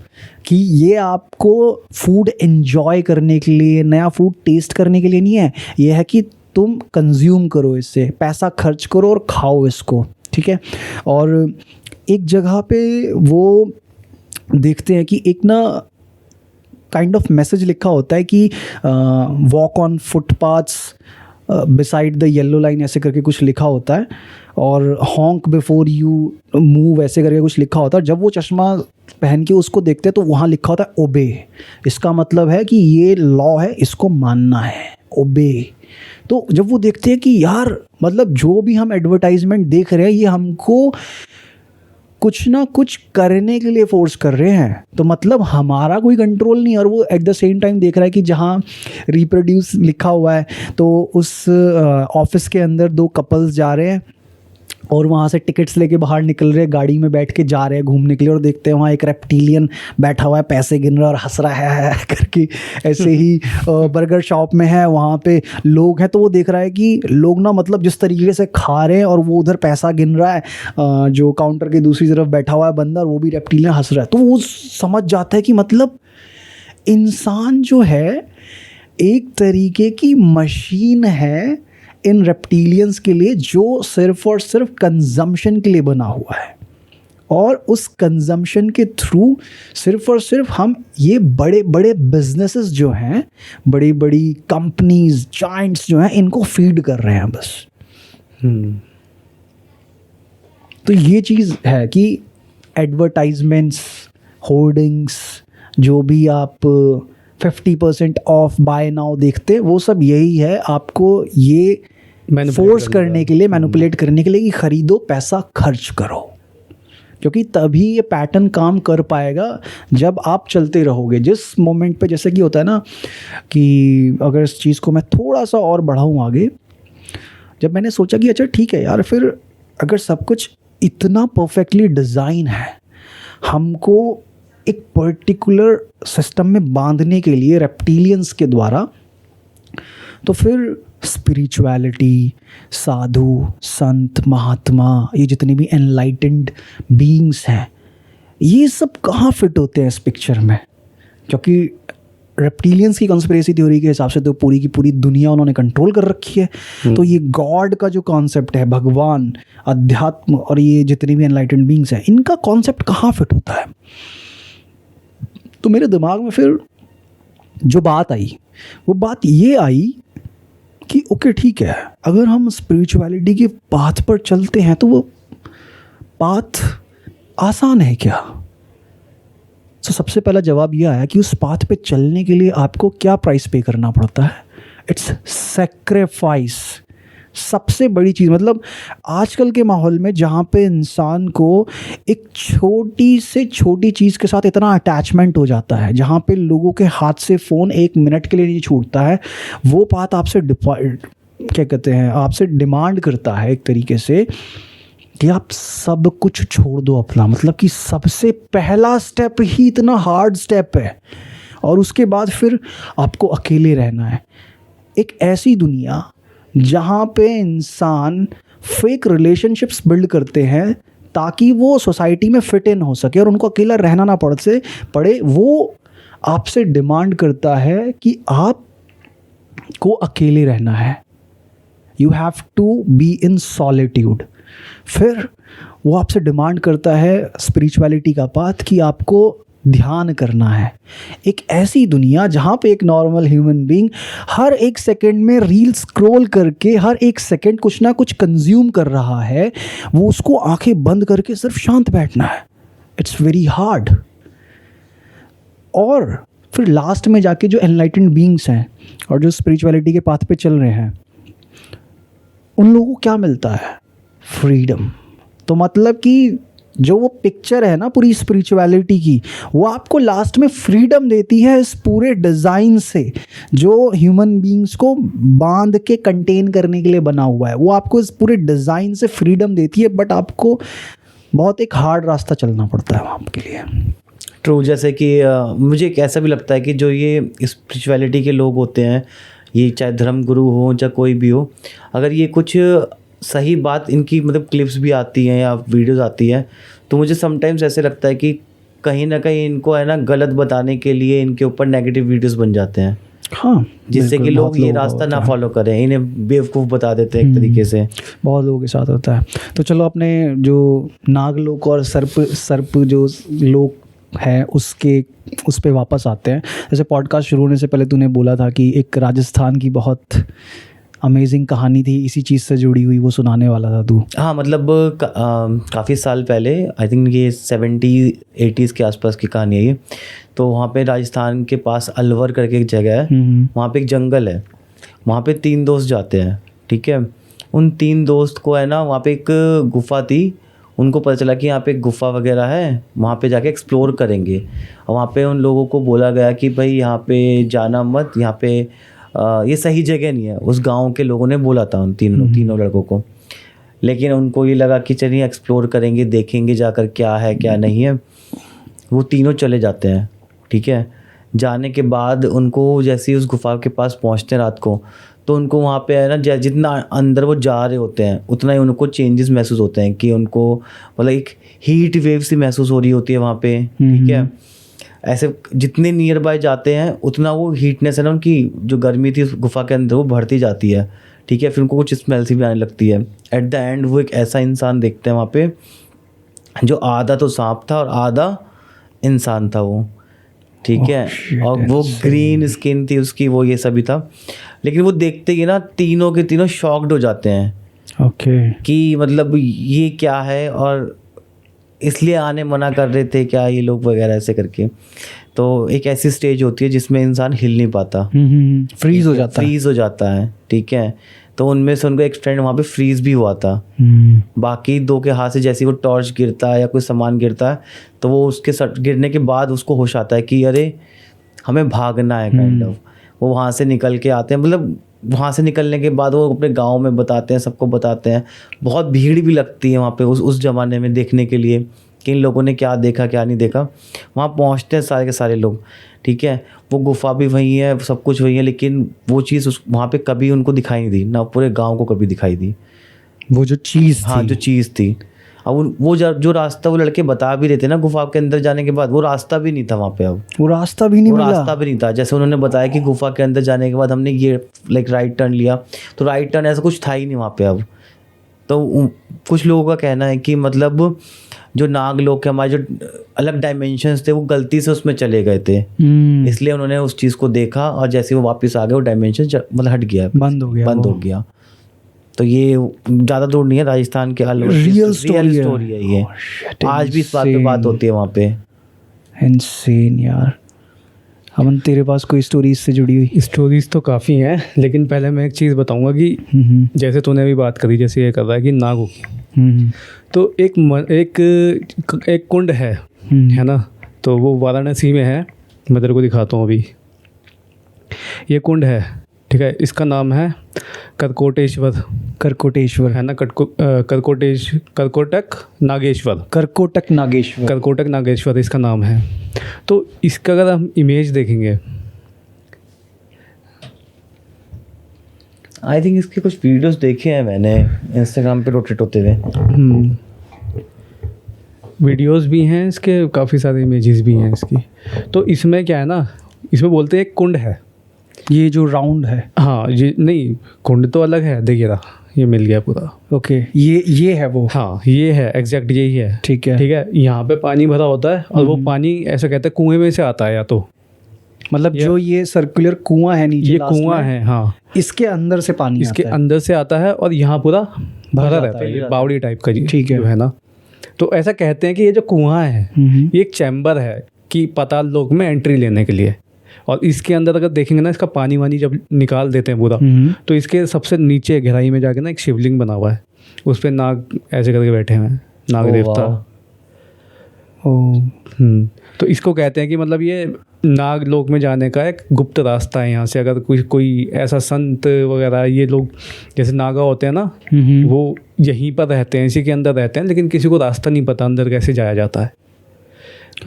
कि ये आपको फूड एंजॉय करने के लिए, नया फूड टेस्ट करने के लिए नहीं है, ये है कि तुम कंज्यूम करो, इससे पैसा खर्च करो और खाओ इसको, ठीक है। और एक जगह पे वो देखते हैं कि एक ना काइंड ऑफ मैसेज लिखा होता है कि walk on footpaths beside the yellow line, ऐसे करके कुछ लिखा होता है, और हॉन्क बिफोर यू मूव, ऐसे करके कुछ लिखा होता है। जब वो चश्मा पहन के उसको देखते हैं तो वहाँ लिखा होता है ओबे। इसका मतलब है कि ये लॉ है, इसको मानना है, ओबे। तो जब वो देखते हैं कि यार मतलब जो भी हम एडवर्टाइजमेंट देख रहे हैं ये हमको कुछ ना कुछ करने के लिए फोर्स कर रहे हैं, तो मतलब हमारा कोई कंट्रोल नहीं। और वो एट द सेम टाइम देख रहा है कि जहाँ रिप्रोड्यूस लिखा हुआ है तो उस ऑफिस के अंदर दो कपल्स जा रहे हैं और वहाँ से टिकट्स लेके बाहर निकल रहे हैं, गाड़ी में बैठ के जा रहे हैं घूमने के लिए, और देखते हैं वहाँ एक रेप्टिलियन बैठा हुआ है, पैसे गिन रहा है और हंस रहा है करके। ऐसे ही बर्गर शॉप में है, वहाँ पे लोग हैं, तो वो देख रहा है कि लोग ना मतलब जिस तरीके से खा रहे हैं और वो उधर पैसा गिन रहा है, जो काउंटर के दूसरी तरफ बैठा हुआ है बंदा, और वो भी रेप्टिलियन हंस रहा है। तो वो समझ जाता है कि मतलब इंसान जो है एक तरीके की मशीन है इन रेप्टिलियंस के लिए, जो सिर्फ और सिर्फ कंजम्पशन के लिए बना हुआ है, और उस कंजम्पशन के थ्रू सिर्फ और सिर्फ हम ये बड़े बड़े बिजनेसेस जो हैं, बड़ी बड़ी कंपनीज, जायंट्स जो हैं, इनको फीड कर रहे हैं बस। तो ये चीज़ है कि एडवर्टाइजमेंट्स, होर्डिंग्स, जो भी आप 50% ऑफ बाय नाउ देखते हैं, वो सब यही है, आपको ये फोर्स करने के लिए, मैनिपुलेट करने के लिए कि खरीदो, पैसा खर्च करो। क्योंकि तभी ये पैटर्न काम कर पाएगा जब आप चलते रहोगे। जिस मोमेंट पे, जैसे कि होता है ना कि अगर इस चीज़ को मैं थोड़ा सा और बढ़ाऊँ आगे, जब मैंने सोचा कि अच्छा ठीक है यार, फिर अगर सब कुछ इतना परफेक्टली डिज़ाइन है, हमको एक पर्टिकुलर सिस्टम में बांधने के लिए रेप्टिलियंस के द्वारा, तो फिर स्पिरिचुअलिटी, साधु, संत, महात्मा, ये जितने भी एनलाइटेंड बीइंग्स हैं, ये सब कहाँ फिट होते हैं इस पिक्चर में? क्योंकि रेप्टिलियंस की कॉन्स्पिरेसी थ्योरी के हिसाब से तो पूरी की पूरी दुनिया उन्होंने कंट्रोल कर रखी है। तो ये गॉड का जो कॉन्सेप्ट है, भगवान, अध्यात्म, और ये जितने भी एनलाइटेंड बीइंग्स हैं, इनका कॉन्सेप्ट कहाँ फिट होता है? तो मेरे दिमाग में फिर जो बात आई, वो बात ये आई कि ओके ठीक है, अगर हम स्पिरिचुअलिटी के पाथ पर चलते हैं तो वो पाथ आसान है क्या? तो सबसे पहला जवाब ये आया कि उस पाथ पे चलने के लिए आपको क्या प्राइस पे करना पड़ता है? It's sacrifice. सबसे बड़ी चीज़, मतलब आजकल के माहौल में जहाँ पे इंसान को एक छोटी से छोटी चीज़ के साथ इतना अटैचमेंट हो जाता है, जहाँ पे लोगों के हाथ से फ़ोन 1 मिनट के लिए नहीं छूटता है, वो बात आपसे क्या कहते हैं, आपसे डिमांड करता है एक तरीके से कि आप सब कुछ छोड़ दो अपना। मतलब कि सबसे पहला स्टेप ही इतना हार्ड स्टेप है, और उसके बाद फिर आपको अकेले रहना है। एक ऐसी दुनिया जहाँ पे इंसान फेक रिलेशनशिप्स बिल्ड करते हैं ताकि वो सोसाइटी में फिट इन हो सके और उनको अकेला रहना ना पड़े, वो आपसे डिमांड करता है कि आप को अकेले रहना है। You have to be in solitude. फिर वो आपसे डिमांड करता है स्पिरिचुअलिटी का पाथ कि आपको ध्यान करना है। एक ऐसी दुनिया जहाँ पे एक नॉर्मल ह्यूमन बीइंग हर एक सेकंड में रील स्क्रॉल करके हर एक सेकंड कुछ ना कुछ कंज्यूम कर रहा है, वो उसको आंखें बंद करके सिर्फ शांत बैठना है। It's very hard. और फिर लास्ट में जाके जो एनलाइटेंड बीइंग्स हैं और जो स्पिरिचुअलिटी के पाथ पे चल रहे हैं, उन लोगों को क्या मिलता है? फ्रीडम। तो मतलब कि जो वो पिक्चर है ना पूरी स्पिरिचुअलिटी की, वो आपको लास्ट में फ्रीडम देती है इस पूरे डिज़ाइन से जो ह्यूमन बीइंग्स को बांध के कंटेन करने के लिए बना हुआ है। वो आपको इस पूरे डिज़ाइन से फ्रीडम देती है, बट आपको बहुत एक हार्ड रास्ता चलना पड़ता है वहाँ के लिए। ट्रू, जैसे कि मुझे एक ऐसा भी लगता है कि जो ये स्पिरिचुअलिटी के लोग होते हैं, ये चाहे धर्म गुरु हो या कोई भी हो, अगर ये कुछ सही बात इनकी मतलब क्लिप्स भी आती हैं या वीडियोस आती हैं, तो मुझे समटाइम्स ऐसे लगता है कि कहीं ना कहीं इनको है ना गलत बताने के लिए इनके ऊपर नेगेटिव वीडियोस बन जाते हैं। हाँ, जिससे कि लोग ये रास्ता ना फॉलो करें, इन्हें बेवकूफ़ बता देते हैं एक तरीके से। बहुत लोगों के साथ होता है। तो चलो अपने जो नागलोक और सर्प जो लोग हैं उस पे वापस आते हैं। जैसे पॉडकास्ट शुरू होने से पहले तूने बोला था कि एक राजस्थान की बहुत अमेजिंग कहानी थी इसी चीज़ से जुड़ी हुई, वो सुनाने वाला था तू। हाँ, मतलब काफ़ी साल पहले, आई थिंक ये 70-80s के आसपास की कहानी है ये। तो वहाँ पे राजस्थान के पास अलवर करके एक जगह है, वहाँ पे एक जंगल है, वहाँ पे 3 दोस्त जाते हैं, ठीक है। उन 3 दोस्त को है ना वहाँ पे एक गुफा थी, उनको पता चला कि यहाँ पे एक गुफा वगैरह है, वहाँ पे जाके एक्सप्लोर करेंगे। और वहाँ पे उन लोगों को बोला गया कि भाई यहाँ पे जाना मत, यहाँ पे ये सही जगह नहीं है। उस गांव के लोगों ने बोला था उन तीनों लड़कों को, लेकिन उनको ये लगा कि चलिए एक्सप्लोर करेंगे, देखेंगे जाकर क्या है क्या नहीं है। वो तीनों चले जाते हैं, ठीक है। जाने के बाद उनको जैसे ही उस गुफा के पास पहुँचते हैं रात को, तो उनको वहाँ पे है ना जितना अंदर वो जा रहे होते हैं उतना ही उनको चेंजेस महसूस होते हैं कि उनको मतलब एक हीट वेव सी महसूस हो रही होती है वहाँ पे, ठीक है। ऐसे जितने नियर बाय जाते हैं उतना वो हीटनेस है ना, उनकी जो गर्मी थी उस गुफा के अंदर वो बढ़ती जाती है, ठीक है। फिर उनको कुछ स्मेल सी भी आने लगती है। एट द एंड वो एक ऐसा इंसान देखते हैं वहाँ पे जो आधा तो सांप था और आधा इंसान था वो, ठीक है। और वो ग्रीन स्किन थी उसकी, वो ये सभी था। लेकिन वो देखते ही ना तीनों के तीनों शॉक्ड हो जाते हैं, ओके, कि मतलब ये क्या है और इसलिए आने मना कर रहे थे क्या ये लोग वगैरह, ऐसे करके। तो एक ऐसी स्टेज होती है जिसमें इंसान हिल नहीं पाता, फ्रीज हो जाता है, ठीक है। तो उनमें से उनको एक फ्रेंड वहाँ पे फ्रीज भी हुआ था। बाकी 2 के हाथ से जैसे वो टॉर्च गिरता है या कोई सामान गिरता है, तो वो उसके गिरने के बाद उसको होश आता है कि अरे हमें भागना है, काइंड ऑफ। वो वहाँ से निकल के आते हैं, मतलब वहाँ से निकलने के बाद वो अपने गांव में बताते हैं, सबको बताते हैं। बहुत भीड़ भी लगती है वहाँ पे उस ज़माने में देखने के लिए कि इन लोगों ने क्या देखा क्या नहीं देखा। वहाँ पहुँचते हैं सारे के सारे लोग, ठीक है। वो गुफा भी वही है, सब कुछ वही है, लेकिन वो चीज़ वहाँ पे कभी उनको दिखाई नहीं दी, ना पूरे गाँव को कभी दिखाई दी वो जो चीज़। हाँ, जो चीज़ थी। अब वो जो रास्ता वो लड़के बता भी रहे थे ना गुफा के अंदर जाने के बाद, वो रास्ता भी नहीं था वहाँ पे। अब वो रास्ता भी नहीं था। जैसे उन्होंने बताया कि गुफा के अंदर जाने के बाद हमने ये लाइक राइट टर्न लिया, तो राइट टर्न ऐसा कुछ था ही नहीं वहाँ पे। अब तो कुछ लोगों का कहना है कि मतलब जो नागलोक के हमारे जो अलग डायमेंशंस थे वो गलती से उसमें चले गए थे, इसलिए उन्होंने उस चीज़ को देखा और जैसे वो वापस आ गए वो डायमेंशन मतलब हट गया, बंद हो गया। तो ये ज़्यादा दूर नहीं है, राजस्थान के अलवर रियल स्टोरी है ये। आज भी इस बात पे बात होती है वहाँ पे। इनसेन यार। अमन, तेरे पास कोई स्टोरी इससे जुड़ी हुई? स्टोरीज तो काफ़ी हैं, लेकिन पहले मैं एक चीज़ बताऊंगा कि जैसे तूने अभी बात करी, जैसे ये कर रहा है कि नागों की, तो एक कुंड है ना। तो वो वाराणसी में है, मैं तेरे को दिखाता हूँ अभी। ये कुंड है, ठीक है। इसका नाम है करकोटेश्वर है ना, करकोटक नागेश्वर इसका नाम है। तो इसका अगर हम इमेज देखेंगे, आई थिंक इसके कुछ वीडियोस देखे हैं मैंने इंस्टाग्राम पे रोटेट होते हुए। वीडियोस भी हैं इसके, काफ़ी सारे इमेजेस भी हैं इसकी। तो इसमें क्या है ना, इसमें बोलते हैं एक कुंड है, ये जो राउंड है। हाँ, ये नहीं, कुंड तो अलग है, देखिए रहा, ये मिल गया पूरा। ओके, ये है वो। हाँ, ये है एग्जैक्ट, यही है, ठीक है। यहाँ पे पानी भरा होता है और वो पानी ऐसा कहते हैं कुएं में से आता है, या तो मतलब जो ये सर्कुलर कुआं है नीचे, ये कुआं है, हाँ, इसके अंदर से पानी इसके अंदर से आता है और यहाँ पूरा भरा रहता है, ये बावड़ी टाइप का, ठीक है ना। तो ऐसा कहते हैं कि ये जो कुआं है ये एक चैम्बर है, कि पाताल लोक में एंट्री लेने के लिए। और इसके अंदर अगर देखेंगे ना, इसका पानी वानी जब निकाल देते हैं पूरा, तो इसके सबसे नीचे गहराई में जाके ना एक शिवलिंग बना हुआ है, उस पर नाग ऐसे करके बैठे हुए हैं, नाग देवता। तो इसको कहते हैं कि मतलब ये नाग लोक में जाने का एक गुप्त रास्ता है यहाँ से। अगर कोई ऐसा संत वगैरह, ये लोग जैसे नागा होते हैं ना, वो यहीं पर रहते हैं, इसी के अंदर रहते हैं, लेकिन किसी को रास्ता नहीं पता अंदर कैसे जाया जाता है,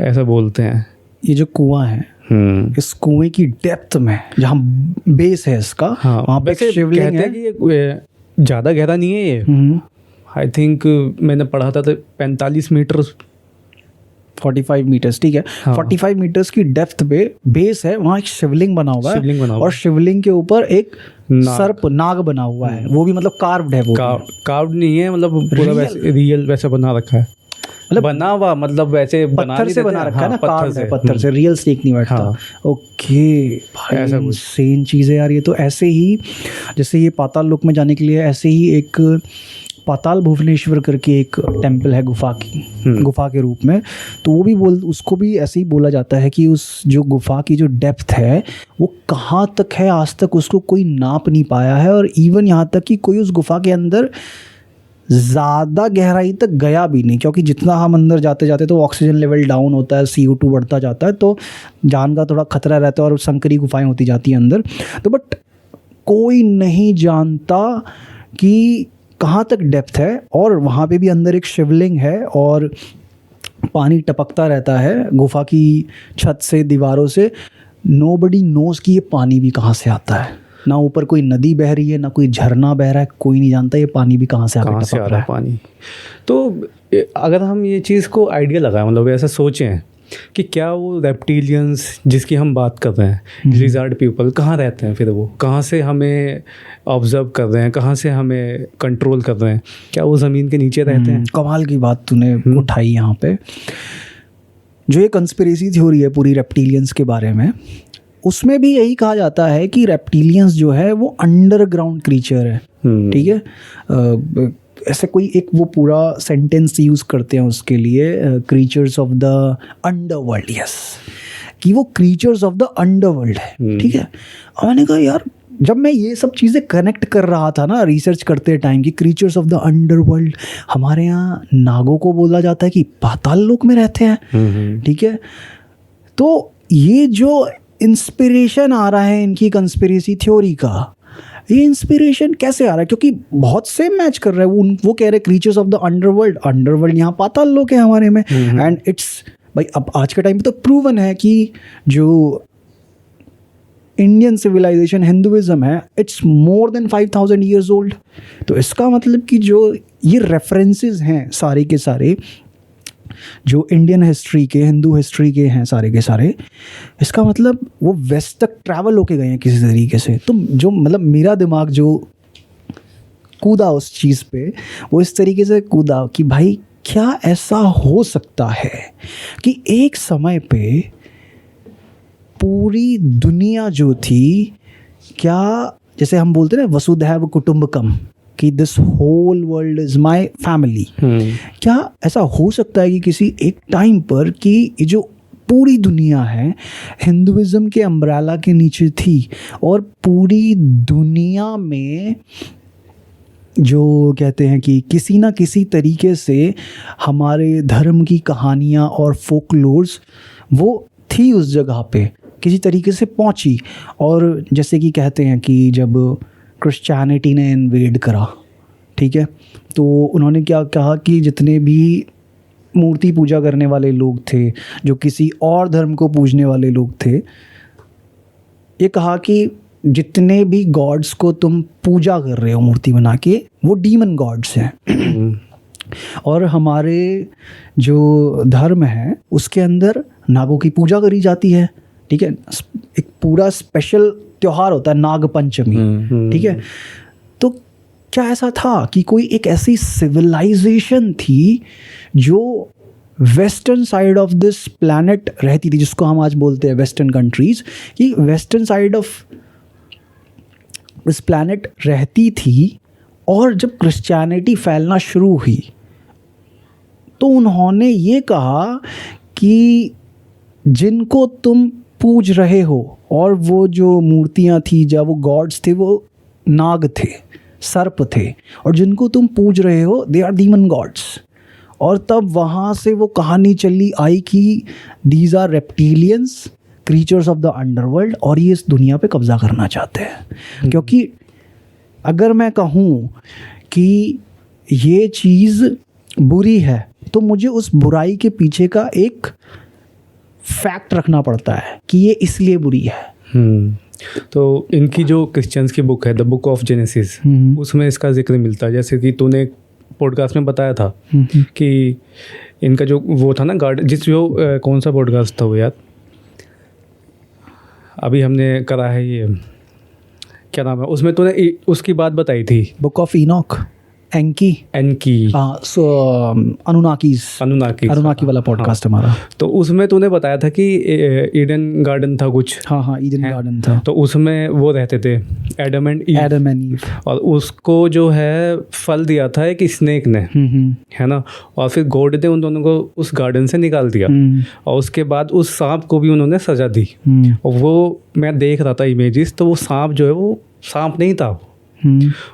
ऐसा बोलते हैं। ये जो कुआं है, इस कुएं की डेप्थ में जहाँ बेस है इसका, वहाँ पे शिवलिंग है। कि ये ज़्यादा गहरा नहीं है ये, आई थिंक मैंने पढ़ा था तो 45 मीटर 45 मीटर्स, ठीक है। 45 मीटर्स की डेप्थ पे बेस है, वहाँ एक शिवलिंग बना हुआ है, और शिवलिंग के ऊपर एक सर्प नाग बना हुआ है, वो भी मतलब कार्व्ड है। वो कार्व्ड नहीं है, मतलब पूरा वैसे रियल वैसे बना रखा है, मतलब बना हुआ, मतलब वैसे पत्थर से बना रखा है ना, पत्थर से, रियल स्नेक नहीं बैठता। ओके भाई, ऐसा कुछ सेम चीज़ है यार ये तो। ऐसे ही जैसे ये पाताल लोक में जाने के लिए ऐसे ही एक पाताल भुवनेश्वर करके एक टेम्पल है गुफा के रूप में, तो वो भी उसको भी ऐसे ही बोला जाता है कि उस जो गुफा की जो डेप्थ है वो कहाँ तक है, आज तक उसको कोई नाप नहीं पाया है। और इवन यहाँ तक कि कोई उस गुफा के अंदर ज़्यादा गहराई तक गया भी नहीं, क्योंकि जितना हम अंदर जाते जाते तो ऑक्सीजन लेवल डाउन होता है, CO2 बढ़ता जाता है, तो जान का थोड़ा खतरा रहता है और संकरी गुफाएं होती जाती हैं अंदर। तो बट कोई नहीं जानता कि कहाँ तक डेप्थ है, और वहाँ पे भी अंदर एक शिवलिंग है और पानी टपकता रहता है गुफा की छत से, दीवारों से। नोबडी नोज कि ये पानी भी कहाँ से आता है, ना ऊपर कोई नदी बह रही है, ना कोई झरना बह रहा है, कोई नहीं जानता ये पानी भी कहाँ से आ रहा है पानी। तो अगर हम ये चीज़ को आइडिया लगाएं, मतलब ऐसा सोचें कि क्या वो रेप्टिलियंस जिसकी हम बात कर रहे हैं, लिजर्ड पीपल, कहाँ रहते हैं, फिर वो कहाँ से हमें ऑब्जर्व कर रहे हैं, कहाँ से हमें कंट्रोल कर रहे हैं, क्या वो ज़मीन के नीचे रहते हैं? कमाल की बात तूने उठाई यहाँ पे। जो ये कंस्पिरेसी थ्योरी है पूरी रेप्टिलियंस के बारे में, उसमें भी यही कहा जाता है कि रेप्टिलियंस जो है वो अंडरग्राउंड क्रीचर है, ठीक है। ऐसे कोई एक वो पूरा सेंटेंस यूज़ करते हैं उसके लिए, creatures of the underworld, yes, कि वो क्रीचर्स ऑफ द अंडरवर्ल्ड है, ठीक है। और मैंने कहा यार, जब मैं ये सब चीज़ें कनेक्ट कर रहा था ना रिसर्च करते टाइम कि क्रीचर्स ऑफ द अंडरवर्ल्ड, हमारे यहाँ नागों को बोला जाता है कि पाताल लोक में रहते हैं, ठीक है। तो ये जो इंस्पिरेशन आ रहा है इनकी कंस्पिरेसी थ्योरी का, ये इंस्पिरेशन कैसे आ रहा है? क्योंकि बहुत सेम मैच कर रहा है। वो कह रहे क्रीचर्स ऑफ द अंडरवर्ल्ड यहाँ पाताल लोक है हमारे में, एंड इट्स भाई अब आज के टाइम पे तो प्रूवन है कि जो इंडियन सिविलाइजेशन हिंदुइज्म है, it's more than 5000 years old. तो इसका मतलब कि जो ये रेफरेंसेस हैं सारे के सारे, जो इंडियन हिस्ट्री के, हिंदू हिस्ट्री के हैं सारे के सारे, इसका मतलब वो वेस्ट तक ट्रैवल होके गए हैं किसी तरीके से। तो जो मतलब मेरा दिमाग जो कूदा उस चीज़ पे, वो इस तरीके से कूदा कि भाई क्या ऐसा हो सकता है कि एक समय पे पूरी दुनिया जो थी, क्या जैसे हम बोलते हैं ना वसुधैव कुटुंबकम, कि this whole world is my family, क्या ऐसा हो सकता है कि किसी एक टाइम पर कि ये जो पूरी दुनिया है हिंदुइज्म के अम्ब्रेला के नीचे थी, और पूरी दुनिया में जो कहते हैं कि किसी ना किसी तरीके से हमारे धर्म की कहानियाँ और फोकलोर्स वो थी उस जगह पे, किसी तरीके से पहुँची। और जैसे कि कहते हैं कि जब क्रिश्चियनिटी ने इन्वेड करा, ठीक है, तो उन्होंने क्या कहा कि जितने भी मूर्ति पूजा करने वाले लोग थे, जो किसी और धर्म को पूजने वाले लोग थे, ये कहा कि जितने भी गॉड्स को तुम पूजा कर रहे हो मूर्ति बना के, वो डीमन गॉड्स हैं। और हमारे जो धर्म है उसके अंदर नागों की पूजा करी जाती है, ठीक है। एक पूरा स्पेशल त्योहार होता है नाग पंचमी, ठीक है। तो क्या ऐसा था कि कोई एक ऐसी सिविलाइजेशन थी जो western side of this planet रहती थी, जिसको हम आज बोलते हैं वेस्टर्न कंट्रीज, कि western side of this planet रहती थी, और जब क्रिश्चियनिटी फैलना शुरू हुई तो उन्होंने ये कहा कि जिनको तुम पूज रहे हो, और वो जो मूर्तियाँ थी, जब वो गॉड्स थे, वो नाग थे, सर्प थे, और जिनको तुम पूज रहे हो दे आर डीमन गॉड्स। और तब वहाँ से वो कहानी चली आई कि these are reptilians, creatures of the underworld, और ये इस दुनिया पे कब्जा करना चाहते हैं। क्योंकि अगर मैं कहूँ कि ये चीज़ बुरी है, तो मुझे उस बुराई के पीछे का एक फैक्ट रखना पड़ता है कि ये इसलिए बुरी है। तो इनकी जो क्रिश्चियंस की बुक है द बुक ऑफ जेनेसिस, उसमें इसका जिक्र मिलता है। जैसे कि तूने पॉडकास्ट में बताया था कि इनका जो वो था ना गार्ड, कौन सा पॉडकास्ट था वो यार, अभी हमने करा है ये, क्या नाम है, उसमें तूने उसकी बात बताई थी, बुक ऑफ इनॉक, एनकी अनुनाकी वाला पॉडकास्ट हमारा। तो उसमें तूने बताया था कि ईडन गार्डन था कुछ। हाँ, ईडन गार्डन था। तो उसमें वो रहते थे एडम एंड ईव, और उसको जो है फल दिया था एक स्नेक ने, है ना, और फिर गॉड ने उन दोनों को उस गार्डन से निकाल दिया, और उसके बाद उस सांप को भी उन्होंने सजा दी। और वो मैं देख रहा था इमेजेस, तो वो सांप जो है वो सांप नहीं था,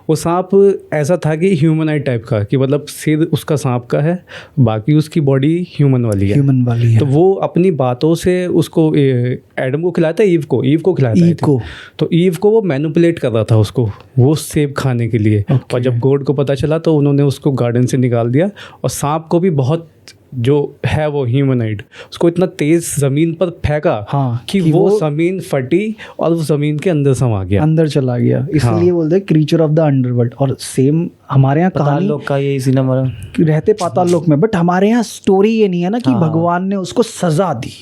वो सांप ऐसा था कि ह्यूमनाइड टाइप का, कि मतलब सिर उसका सांप का है, बाकी उसकी बॉडी ह्यूमन वाली है। तो वो अपनी बातों से उसको एडम को खिलाता है, ईव को खिलाता है। तो ईव को वो मैनिपुलेट कर रहा था उसको, वो सेब खाने के लिए। और जब गॉड को पता चला तो उन्होंने उसको गार्डन से निकाल दिया। और सांप को भी बहुत जो है वो ह्यूमनाइड, उसको इतना तेज जमीन पर फेंका कि वो जमीन फटी और वो जमीन के अंदर समा गया, अंदर चला गया। इसलिए बोलते हैं क्रीचर ऑफ द अंडरवर्ल्ड। और सेम हमारे यहाँ पाताल लोक का ये इसी नंबर रहते पाताल लोक में, बट हमारे यहाँ स्टोरी ये नहीं है ना कि भगवान ने उसको सजा दी।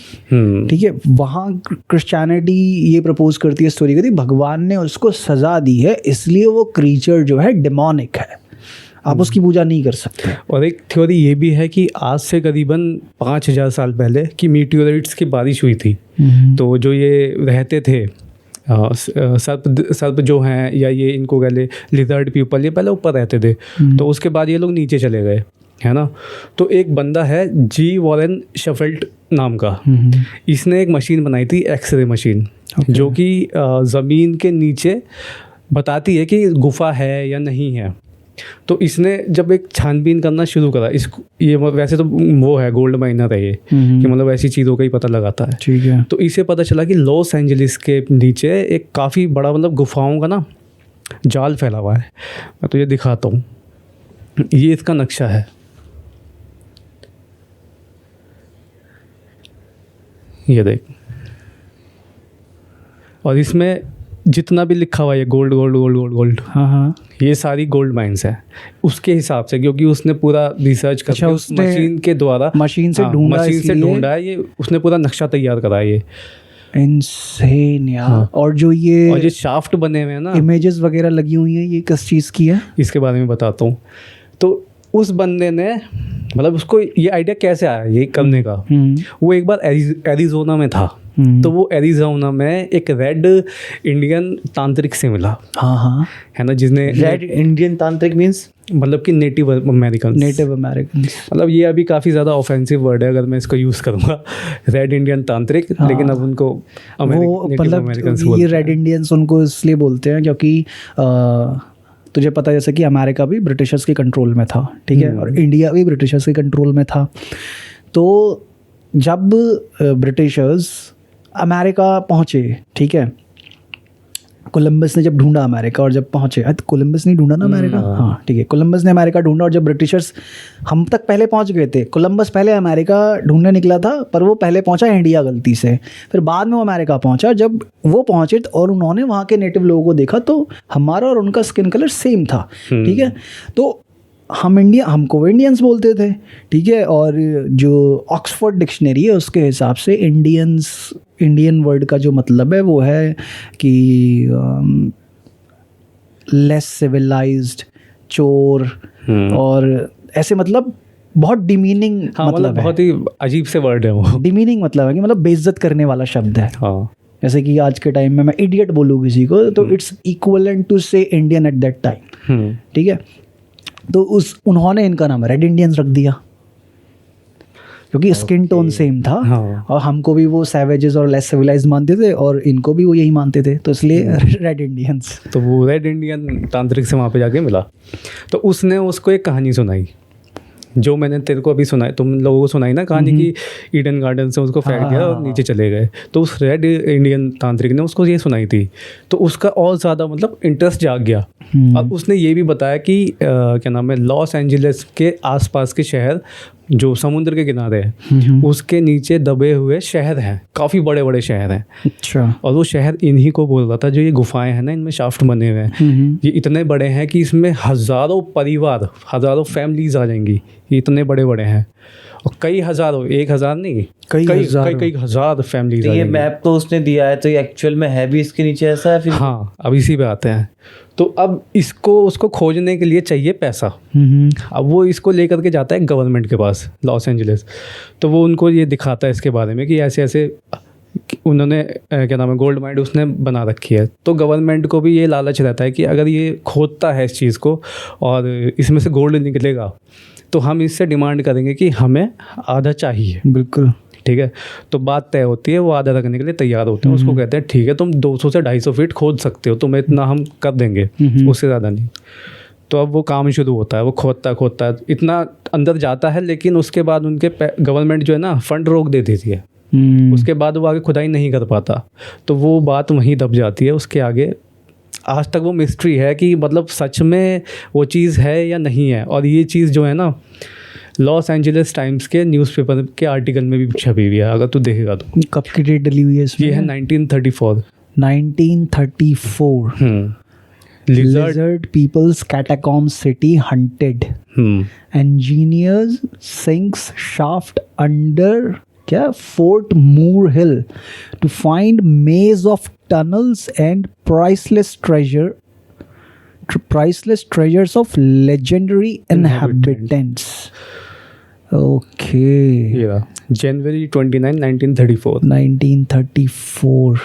ठीक है, वहाँ क्रिश्चियनिटी ये प्रपोज करती है स्टोरी की, भगवान ने उसको सजा दी है, इसलिए वो क्रीचर जो है डेमोनिक है, आप उसकी पूजा नहीं कर सकते। और एक थ्योरी ये भी है कि आज से करीबन 5000 साल पहले कि मीटियोराइट्स की बारिश हुई थी। तो जो ये रहते थे सर्प जो हैं, या ये इनको कह ले लिजर्ड पीपल, ये पहले ऊपर रहते थे। तो उसके बाद ये लोग नीचे चले गए, है ना। तो एक बंदा है जी वॉरेन शेफील्ड नाम का, इसने एक मशीन बनाई थी, एक्सरे मशीन, जो कि ज़मीन के नीचे बताती है कि गुफा है या नहीं है। तो इसने जब एक छानबीन करना शुरू करा, ये वैसे तो वो है गोल्ड माइनर है ये, कि मतलब ऐसी चीज़ों का ही पता लगाता है। ठीक है। तो इसे पता चला कि लॉस एंजलिस के नीचे एक काफ़ी बड़ा मतलब गुफाओं का ना जाल फैला हुआ है। मैं तो ये दिखाता हूँ, ये इसका नक्शा है, ये देख। और इसमें जितना भी लिखा हुआ है gold gold gold gold gold, हाँ, ये सारी गोल्ड माइंस है उसके हिसाब से, क्योंकि उसने पूरा रिसर्च करके उस मशीन के द्वारा मशीन से ढूंढा है, ये उसने पूरा नक्शा तैयार करा है। ये इनसेन यार। और जो ये शाफ्ट बने हुए हैं ना, इमेजेस वगैरह लगी हुई हैं, ये किस चीज़ की है, इसके बारे में बताता हूँ। तो उस बंदे ने मतलब उसको ये आइडिया कैसे आया ये करने का, वो एक बार एरिज़ोना में था। तो वो एरिज़ोना में एक रेड इंडियन तांत्रिक से मिला, है ना, जिसने रेड इंडियन तांत्रिक मीन्स मतलब कि नेटिव अमेरिकन, मतलब ये अभी काफ़ी ज़्यादा ऑफेंसिव वर्ड है अगर मैं इसको यूज़ करूँगा, रेड इंडियन तांत्रिक। लेकिन अब उनको मतलब ये रेड इंडियंस उनको इसलिए बोलते हैं क्योंकि तुझे पता है जैसे कि अमेरिका भी ब्रिटिशर्स के कंट्रोल में था, ठीक है, और इंडिया भी ब्रिटिशर्स के कंट्रोल में था। तो जब ब्रिटिशर्स अमेरिका पहुँचे, ठीक है, कोलंबस ने जब ढूंढा अमेरिका, और जब पहुँचे, कोलंबस नहीं ढूंढा ना अमेरिका, हाँ ठीक है, कोलंबस ने अमेरिका ढूंढा, और जब ब्रिटिशर्स हम तक पहले पहुँच गए थे, कोलंबस पहले अमेरिका ढूंढने निकला था, पर वो पहले पहुँचा इंडिया गलती से, फिर बाद में वो अमेरिका पहुँचा। जब वो पहुँचे और उन्होंने वहाँ के नेटिव लोगों को देखा तो हमारा और उनका स्किन कलर सेम था, ठीक है, तो हमको इंडियंस बोलते थे, ठीक है। और जो ऑक्सफोर्ड डिक्शनरी है उसके हिसाब से इंडियन वर्ड का जो मतलब है वो है कि लेस सिविलाइज्ड, चोर, और ऐसे मतलब बहुत डिमीनिंग, मतलब बहुत ही अजीब से वर्ड है वो। डिमीनिंग मतलब है कि मतलब बेइज्जत करने वाला शब्द है। जैसे कि आज के टाइम में मैं इडियट बोलूँ किसी को तो इट्स इक्विवेलेंट टू से इंडियन एट दैट टाइम, ठीक है। तो उन्होंने इनका नाम रेड इंडियंस रख दिया। क्योंकि स्किन टोन सेम था। हाँ। और हमको भी वो सैवेजेस और लेस सिविलाइज्ड मानते थे और इनको भी वो यही मानते थे, तो इसलिए रेड इंडियंस। तो वो रेड इंडियन तांत्रिक से वहाँ पे जाके मिला, तो उसने उसको एक कहानी सुनाई जो मैंने तेरे को अभी सुनाई, तुम लोगों को सुनाई ना कहानी की ईडन गार्डन से उसको फेंक दिया और नीचे चले गए। तो उस रेड इंडियन तांत्रिक ने उसको ये सुनाई थी, तो उसका और ज़्यादा मतलब इंटरेस्ट जाग गया। अब उसने ये भी बताया कि क्या नाम है, लॉस एंजलिस के आसपास के शहर जो समुद्र के किनारे है उसके नीचे दबे हुए शहर हैं, काफ़ी बड़े बड़े शहर हैं। अच्छा। और वो शहर इन्हीं को बोल रहा था, जो ये गुफाएं हैं ना, इनमें शाफ्ट बने हुए हैं, ये इतने बड़े हैं कि इसमें हज़ारों परिवार, हज़ारों फैमिलीज आ जाएंगी, ये इतने बड़े बड़े हैं। और कई हज़ारों, 1,000 नहीं, कई हज़ार फैमिलीज। तो ये मैप तो उसने दिया है, तो ये एक्चुअल में है भी इसके नीचे ऐसा है फिर? हाँ, अब इसी पे आते हैं। तो अब इसको उसको खोजने के लिए चाहिए पैसा। अब वो इसको लेकर के जाता है गवर्नमेंट के पास, लॉस एंजलिस। तो वो उनको ये दिखाता है इसके बारे में कि ऐसे ऐसे उन्होंने क्या नाम है, गोल्ड माइन उसने बना रखी है। तो गवर्नमेंट को भी ये लालच रहता है कि अगर ये खोदता है इस चीज़ को और इसमें से गोल्ड निकलेगा तो हम इससे डिमांड करेंगे कि हमें आधा चाहिए। बिल्कुल ठीक है। तो बात तय होती है, वो आधा रखने के लिए तैयार होते हैं। उसको कहते हैं ठीक है, तुम 200 से 250 फीट खोद सकते हो, तुम्हें इतना हम कर देंगे, उससे ज़्यादा नहीं। तो अब वो काम शुरू होता है, वो खोदता है, इतना अंदर जाता है, लेकिन उसके बाद उनके गवर्नमेंट जो है ना फंड रोक दे देती है। उसके बाद वो आगे खुदाई नहीं कर पाता, तो वो बात वहीं दब जाती है। उसके आगे आज तक वो मिस्ट्री है कि मतलब सच में वो चीज़ है या नहीं है। और ये चीज़ जो है ना लॉस एंजलिस टाइम्स के न्यूज़पेपर के आर्टिकल में भी छपी हुई है, अगर तू देखेगा तो। कब की डेट डली हुई है इसमें? ये है 1934। 1934। Lizard people's catacomb city hunted. Engineers sinks shaft under क्या Fort Moore Hill to find maze of tunnels and priceless treasures of legendary inhabitants. Okay. Yeah. January 29, 1934. 1934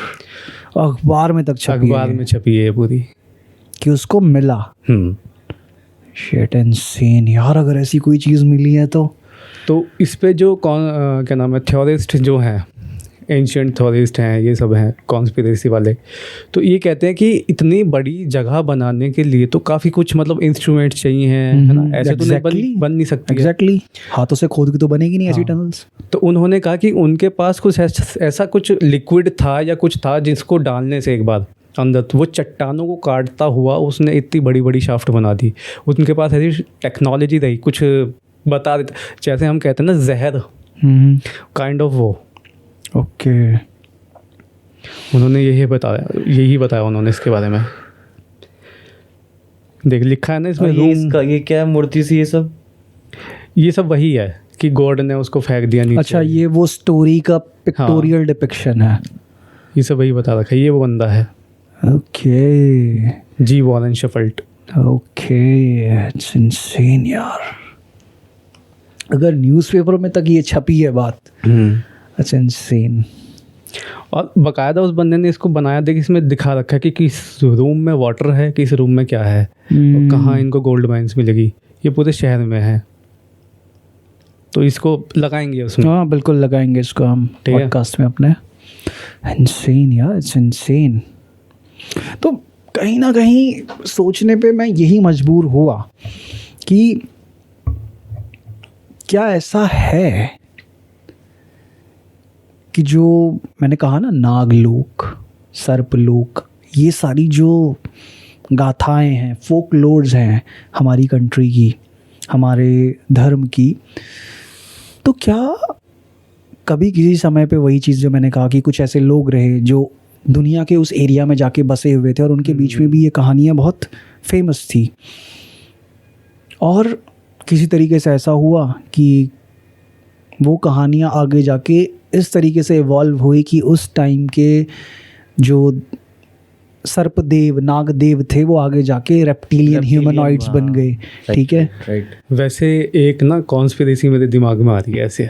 अखबार में तक छपी है। अखबार में छपी है पूरी कि उसको मिला। शिट इनसेन यार, अगर ऐसी कोई चीज़ मिली है तो इस पे जो क्या नाम है, थ्योरिस्ट जो हैं, एंशिएंट थ्योरिस्ट हैं, ये सब हैं कॉन्स्पिरेसी वाले, तो ये कहते हैं कि इतनी बड़ी जगह बनाने के लिए तो काफ़ी कुछ मतलब इंस्ट्रूमेंट चाहिए हैं, है ना, ऐसे तो बन नहीं सकती। एग्जैक्टली, हाथों से खोद के तो बनेगी नहीं ऐसी टनल्स। तो उन्होंने कहा कि उनके पास कुछ ऐसा कुछ लिक्विड था या कुछ था जिसको डालने से एक बार अंदर वो चट्टानों को काटता हुआ उसने इतनी बड़ी बड़ी शाफ्ट बना दी। उनके पास ऐसी टेक्नोलॉजी रही, कुछ बता देते, जैसे हम कहते हैं ना जहर, काइंड ऑफ वो। ओके। उन्होंने यही बताया उन्होंने इसके बारे में। देख लिखा है ना इसमें इसका ये क्या है, मूर्ति सी, ये सब वही है कि गॉड ने उसको फेंक दिया नीचे। अच्छा, ये वो स्टोरी का पिक्टोरियल डिपिक्शन है। ये सब वही बता रखा है, ये वो बंदा है। ओके। जी Warren Shepherd. Okay, it's insane यार, अगर न्यूज़पेपर में तक ये छपी है बात, इट्स इनसेन। और बाकायदा उस बंदे ने इसको बनाया, देख इसमें दिखा रखा है कि किस रूम में वाटर है, किस रूम में क्या है, और कहाँ इनको गोल्ड माइंस मिलेगी। ये पूरे शहर में है, तो इसको लगाएंगे उसमें। हाँ बिल्कुल लगाएंगे इसको हम पॉडकास्ट में अपने। इनसेन यार, इट्स इनसेन। तो कहीं ना कहीं सोचने पे मैं यही मजबूर हुआ कि क्या ऐसा है कि जो मैंने कहा ना, नागलोक, सर्पलोक, ये सारी जो गाथाएं हैं, फोकलोर्स हैं हमारी कंट्री की, हमारे धर्म की, तो क्या कभी किसी समय पे वही चीज़ जो मैंने कहा कि कुछ ऐसे लोग रहे जो दुनिया के उस एरिया में जाके बसे हुए थे और उनके बीच में भी ये कहानियाँ बहुत फेमस थी, और किसी तरीके से ऐसा हुआ कि वो कहानियाँ आगे जाके इस तरीके से इवॉल्व हुई कि उस टाइम के जो सर्पदेव, नागदेव थे, वो आगे जाके रेप्टिलियन ह्यूमनॉइड्स बन गए। ठीक है, राइट। वैसे एक ना कॉन्स्पिरेसी मेरे दिमाग में आ रही है ऐसे।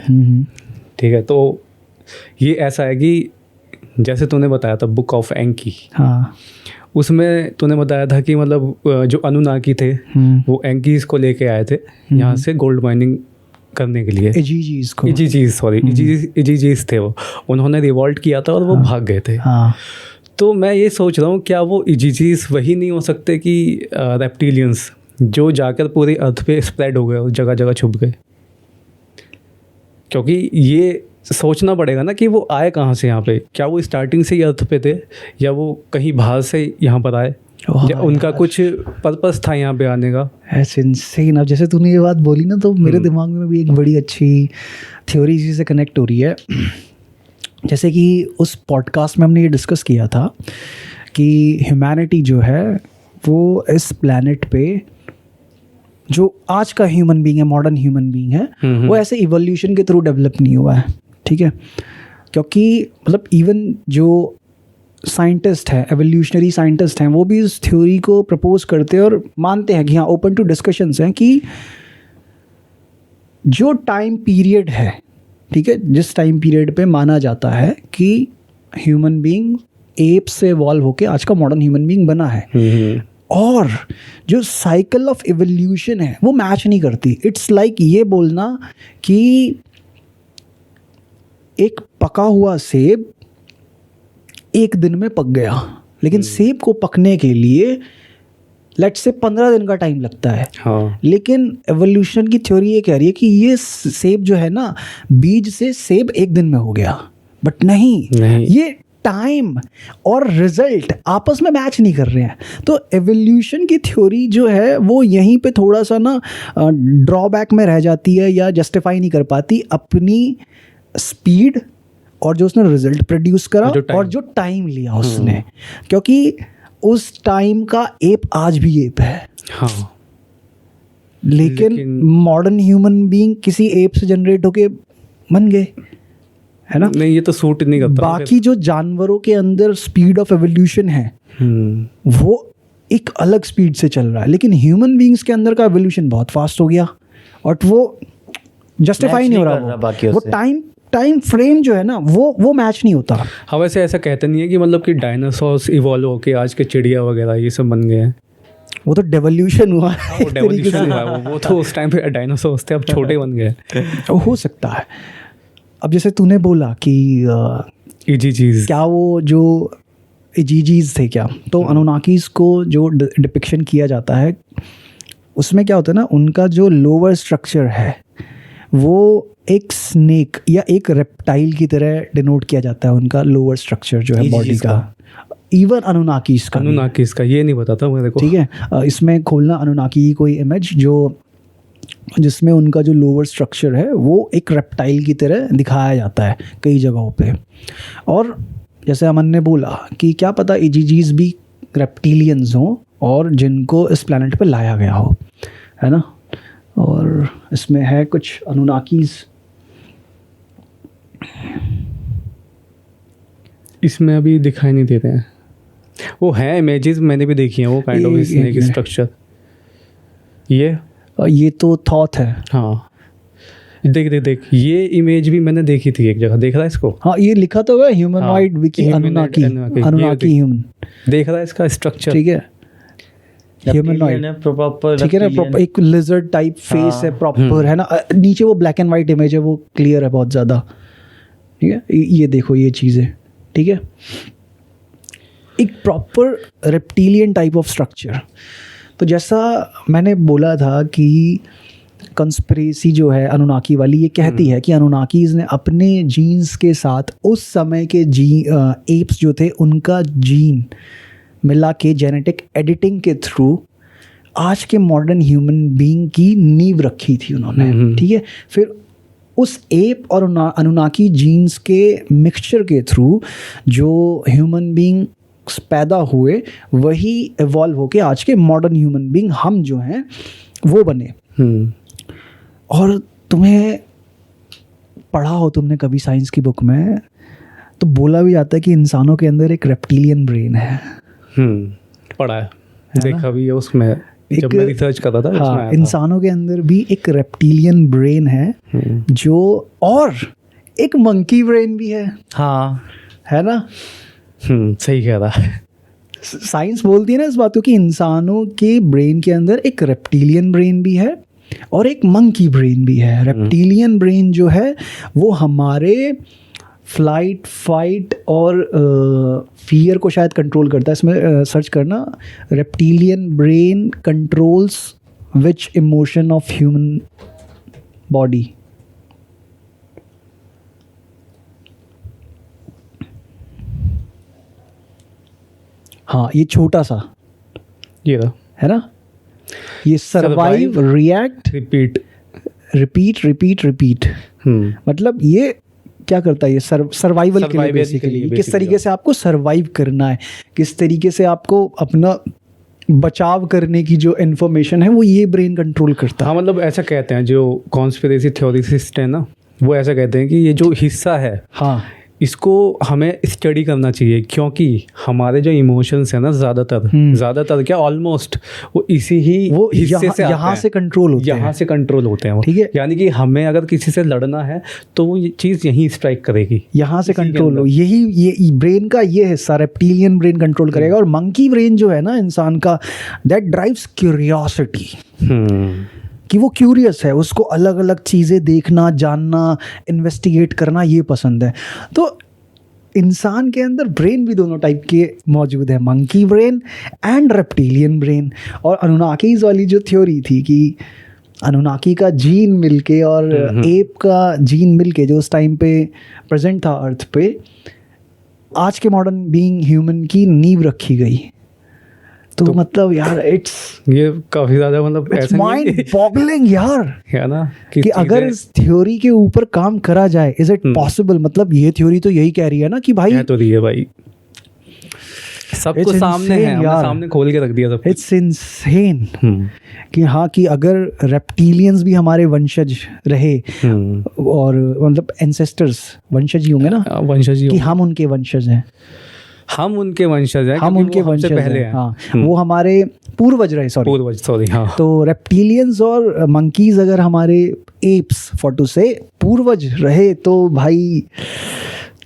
ठीक है, तो ये ऐसा है कि जैसे तूने बताया था बुक ऑफ एंकी, हाँ, उसमें तूने बताया था कि मतलब जो अनुनाकी थे वो एंकीज को लेके आए थे यहाँ से गोल्ड माइनिंग करने के लिए। इजीजीज को इजीजीज थे वो, उन्होंने रिवॉल्ट किया था और वो भाग गए थे। हाँ तो मैं ये सोच रहा हूँ क्या वो इजीजीज वही नहीं हो सकते कि रेप्टिलियंस जो जाकर पूरी अर्थ पे स्प्रेड हो गए और जगह जगह छुप गए? क्योंकि ये सोचना पड़ेगा ना कि वो आए कहाँ से यहाँ पे, क्या वो स्टार्टिंग से ही अर्थ पे थे या वो कहीं बाहर से यहाँ पर आए, या उनका कुछ पर्पस था यहाँ पे आने का? ऐसे इंसेन। अब जैसे तूने ये बात बोली ना तो मेरे दिमाग में भी एक बड़ी अच्छी थ्योरी इसी से कनेक्ट हो रही है। जैसे कि उस पॉडकास्ट में हमने ये डिस्कस किया था कि ह्यूमैनिटी जो है वो इस प्लैनेट पे जो आज का ह्यूमन बीइंग है, मॉडर्न ह्यूमन बीइंग है, वो ऐसे इवोल्यूशन के थ्रू डेवलप नहीं हुआ है, ठीक है? क्योंकि मतलब इवन जो साइंटिस्ट हैं, एवोल्यूशनरी साइंटिस्ट हैं, वो भी इस थ्योरी को प्रपोज करते हैं और मानते हैं कि हाँ, ओपन टू डिस्कशंस हैं कि जो टाइम पीरियड है, ठीक है, जिस टाइम पीरियड पे माना जाता है कि ह्यूमन बीइंग एप से इवॉल्व होके आज का मॉडर्न ह्यूमन बीइंग बना है, और जो साइकिल ऑफ इवोल्यूशन है वो मैच नहीं करती। इट्स लाइक ये बोलना कि एक पका हुआ सेब एक दिन में पक गया, लेकिन सेब को पकने के लिए लेट्स से 15 दिन का टाइम लगता है। हाँ। लेकिन एवोल्यूशन की थ्योरी ये कह रही है कि ये सेब जो है ना, बीज से सेब एक दिन में हो गया, बट नहीं। ये टाइम और रिजल्ट आपस में मैच नहीं कर रहे हैं। तो एवोल्यूशन की थ्योरी जो है वो यहीं पे थोड़ा सा ना ड्रॉबैक में रह जाती है या जस्टिफाई नहीं कर पाती अपनी स्पीड और जो उसने रिजल्ट प्रोड्यूस करा और जो टाइम लिया उसने, क्योंकि उस टाइम का एप आज भी एप है। हाँ। लेकिन मॉडर्न ह्यूमन बीइंग किसी एप से जनरेट होके बन गए, है ना? नहीं, ये तो सूट नहीं करता। बाकी जो जानवरों के अंदर स्पीड ऑफ एवोल्यूशन है वो एक अलग स्पीड से चल रहा है, लेकिन ह्यूमन बीइंग्स के अंदर का एवोल्यूशन बहुत फास्ट हो गया और वो जस्टिफाई नहीं हो रहा। वो टाइम फ्रेम जो है ना वो मैच नहीं होता। हाँ, वैसे ऐसा कहते नहीं है कि मतलब कि डायनासोर्स इवॉल्व होके आज के चिड़िया वगैरह ये सब बन गए हैं। वो तो डेवोल्यूशन हुआ है। वो डेवोल्यूशन हुआ है, वो तो उस टाइम पे डायनासोर्स थे, अब छोटे बन गए। हो सकता है। अब जैसे तूने बोला कि इजीजीज, क्या वो जो इजीजीज थे क्या, तो अनुनाकीज को जो डिपिक्शन किया जाता है उसमें क्या होता है ना, उनका जो लोअर स्ट्रक्चर है वो एक स्नेक या एक रेप्टाइल की तरह डिनोट किया जाता है। उनका लोअर स्ट्रक्चर जो है बॉडी का, इवन अनुनाकीज का ये नहीं पता था मेरे को। ठीक है, इसमें खोलना अनुनाकी की कोई इमेज जिसमें उनका जो लोअर स्ट्रक्चर है वो एक रेप्टाइल की तरह दिखाया जाता है कई जगहों पे। और जैसे अमन ने बोला कि क्या पता इजीजीज भी रेप्टिलियंस हों और जिनको इस प्लैनेट पे लाया गया हो, है ना? और इसमें है कुछ अनुनाकीज, इसमें अभी दिखाई नहीं देते हैं। वो है इमेजेस मैंने भी देखी हैं, वो काइंड ऑफ स्नेक स्ट्रक्चर। ये तो थॉट है। हाँ, देख ये इमेज भी मैंने देखी थी एक जगह। देख रहा है इसको? हाँ, ये लिखा तो है ह्यूमनॉइड विकी अनुनाकी ह्यूमन। देख रहा है इसका स्ट्रक्चर? ठीक है, ह्यूमनॉइड प्रॉपर, ठीक है ना, एक लिजर्ड टाइप फेस है प्रॉपर, है ना? नीचे वो ब्लैक एंड वाइट इमेज है, वो क्लियर है बहुत ज़्यादा। ठीक है, ये देखो ये चीज़ें, ठीक है, एक proper reptilian type of structure. तो जैसा मैंने बोला था कि कंस्पिरेसी जो है अनुनाकी वाली, ये कहती है कि अनुनाकीज ने अपने जीन्स के साथ उस समय के एप्स जो थे उनका जीन मिला के जेनेटिक एडिटिंग के थ्रू आज के मॉडर्न ह्यूमन बीइंग की नींव रखी थी उन्होंने। ठीक है, फिर उस एप और अनुनाकी जीन्स के मिक्सचर के थ्रू जो ह्यूमन बीइंग पैदा हुए वही इवॉल्व होके आज के मॉडर्न ह्यूमन बीइंग हम जो हैं वो बने। और तुम्हें पढ़ा हो तुमने कभी साइंस की बुक में, तो बोला भी जाता है कि इंसानों के अंदर एक रेप्टिलियन ब्रेन है। पढ़ा है, देखा भी है उसमें जब मैं रिसर्च कर रहा था। हाँ, इंसानों के अंदर भी एक रेप्टिलियन ब्रेन है जो, और एक मंकी ब्रेन भी है। हाँ, है ना? सही कह रहा है। साइंस बोलती है ना इस बात को कि इंसानों के ब्रेन के अंदर एक रेप्टिलियन ब्रेन भी है और एक मंकी ब्रेन भी है। रेप्टिलियन ब्रेन जो है वो हमारे फ्लाइट, फाइट और फियर को शायद कंट्रोल करता है। इसमें सर्च करना, reptilian brain controls which emotion of human body. हाँ, ये छोटा सा ये रहा, है ना, ये survive, react, repeat, repeat repeat repeat. मतलब ये क्या करता है, ये सर्वाइवल के लिए बेसिकली, किस तरीके से आपको सर्वाइव करना है, किस तरीके से आपको अपना बचाव करने की जो इन्फॉर्मेशन है वो ये ब्रेन कंट्रोल करता है। हाँ, मतलब ऐसा कहते हैं जो कॉन्स्पिरेसी थ्योरिस्ट है ना, वो ऐसा कहते हैं कि ये जो हिस्सा है, हाँ, इसको हमें स्टडी करना चाहिए, क्योंकि हमारे जो इमोशंस हैं ना, ज़्यादातर क्या, ऑलमोस्ट वो इसी ही वो हिस्से से यहाँ से कंट्रोल होते हैं, यहाँ से कंट्रोल होते हैं वो। ठीक है, यानी कि हमें अगर किसी से लड़ना है तो वो ये चीज़ यहीं स्ट्राइक करेगी, यहाँ से कंट्रोल हो। यही ये ब्रेन का ये हिस्सा रेप्टिलियन ब्रेन कंट्रोल करेगा। और मंकी ब्रेन जो है ना इंसान का, दैट ड्राइव्स क्यूरियोसिटी, कि वो क्यूरियस है, उसको अलग अलग चीज़ें देखना, जानना, इन्वेस्टिगेट करना ये पसंद है। तो इंसान के अंदर ब्रेन भी दोनों टाइप के मौजूद है, monkey brain and reptilian brain. और अनुनाकीज वाली जो थ्योरी थी कि अनुनाकी का जीन मिलके और एप का जीन मिलके जो उस टाइम पे प्रेजेंट था अर्थ पे, आज के मॉडर्न बीइंग ह्यूमन की नींव रखी गई। तो मतलब यार ये काफी ज्यादा मतलब इट्स माइंड बॉगलिंग यार, है ना, कि अगर इस थ्योरी के ऊपर काम करा जाए, इज इट पॉसिबल। मतलब ये थ्योरी तो यही कह रही है ना कि भाई, तो रही है भाई, सब कुछ सामने है, हमने सामने खोल के रख दिया सब। इट्स इनसेन कि हाँ, कि अगर रेप्टिलियंस भी हमारे वंशज रहे और मतलब एंसेस्टर्स वंशज ही होंगे ना, वंशज ही, कि हम उनके वंशज हैं, हम उनके वंशज हैं, हम उनके वंशज पहले हैं। हाँ, वो हमारे पूर्वज रहे, सॉरी। हाँ, तो रेप्टिलियंस और मंकीज अगर हमारे एप्स फोटो से पूर्वज रहे, तो भाई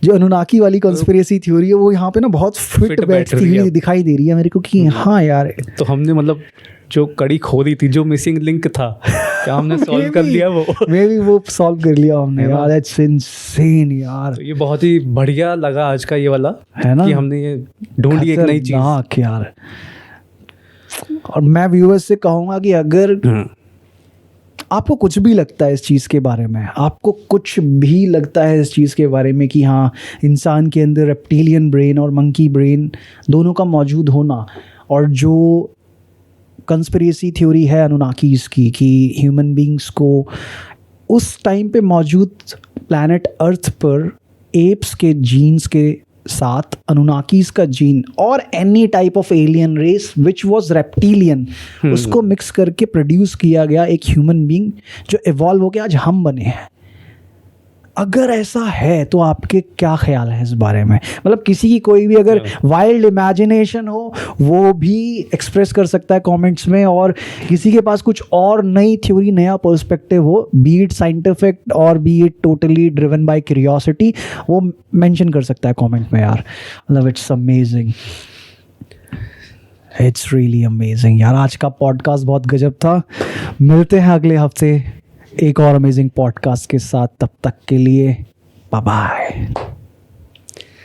जो अनुनाकी वाली कॉन्स्पिरेसी थ्योरी है वो यहाँ पे ना बहुत फिट बैठती हुई दिखाई दे रही है मेरे को कि हाँ यार। तो हमने मतलब जो कड़ी खोदी थी, जो मिसिंग लिंक था, क्या हमने सॉल्व कर लिया? वो सॉल्व कर लिया हमने यार। इट्स इनसेन यार। तो ये बहुत ही बढ़िया लगा आज का ये वाला, है ना, कि हमने ये ढूंढी एक नई चीज यार। और मैं व्यूअर्स से कहूँगा कि अगर आपको कुछ भी लगता है इस चीज़ के बारे में, आपको कुछ भी लगता है इस चीज़ के बारे में कि हाँ, इंसान के अंदर रेप्टिलियन ब्रेन और मंकी ब्रेन दोनों का मौजूद होना, और जो कंस्पिरेसी थ्योरी है अनुनाकीज की कि ह्यूमन बींग्स को उस टाइम पे मौजूद प्लैनेट अर्थ पर एप्स के जीन्स के साथ अनुनाकीज का जीन और any type of alien race which was reptilian, उसको मिक्स करके प्रोड्यूस किया गया एक ह्यूमन बीइंग जो इवॉल्व हो के आज हम बने हैं। अगर ऐसा है तो आपके क्या ख्याल है इस बारे में? मतलब किसी की कोई भी अगर वाइल्ड इमेजिनेशन हो वो भी एक्सप्रेस कर सकता है कमेंट्स में, और किसी के पास कुछ और नई थ्योरी, नया पर्सपेक्टिव हो, बी इट साइंटिफिक और B it totally driven by curiosity, वो मेंशन कर सकता है कमेंट में यार। मतलब it's amazing, it's really amazing यार। आज का पॉडकास्ट बहुत गजब था। मिलते हैं अगले हफ्ते एक और अमेजिंग पॉडकास्ट के साथ, तब तक के लिए बाय बाय।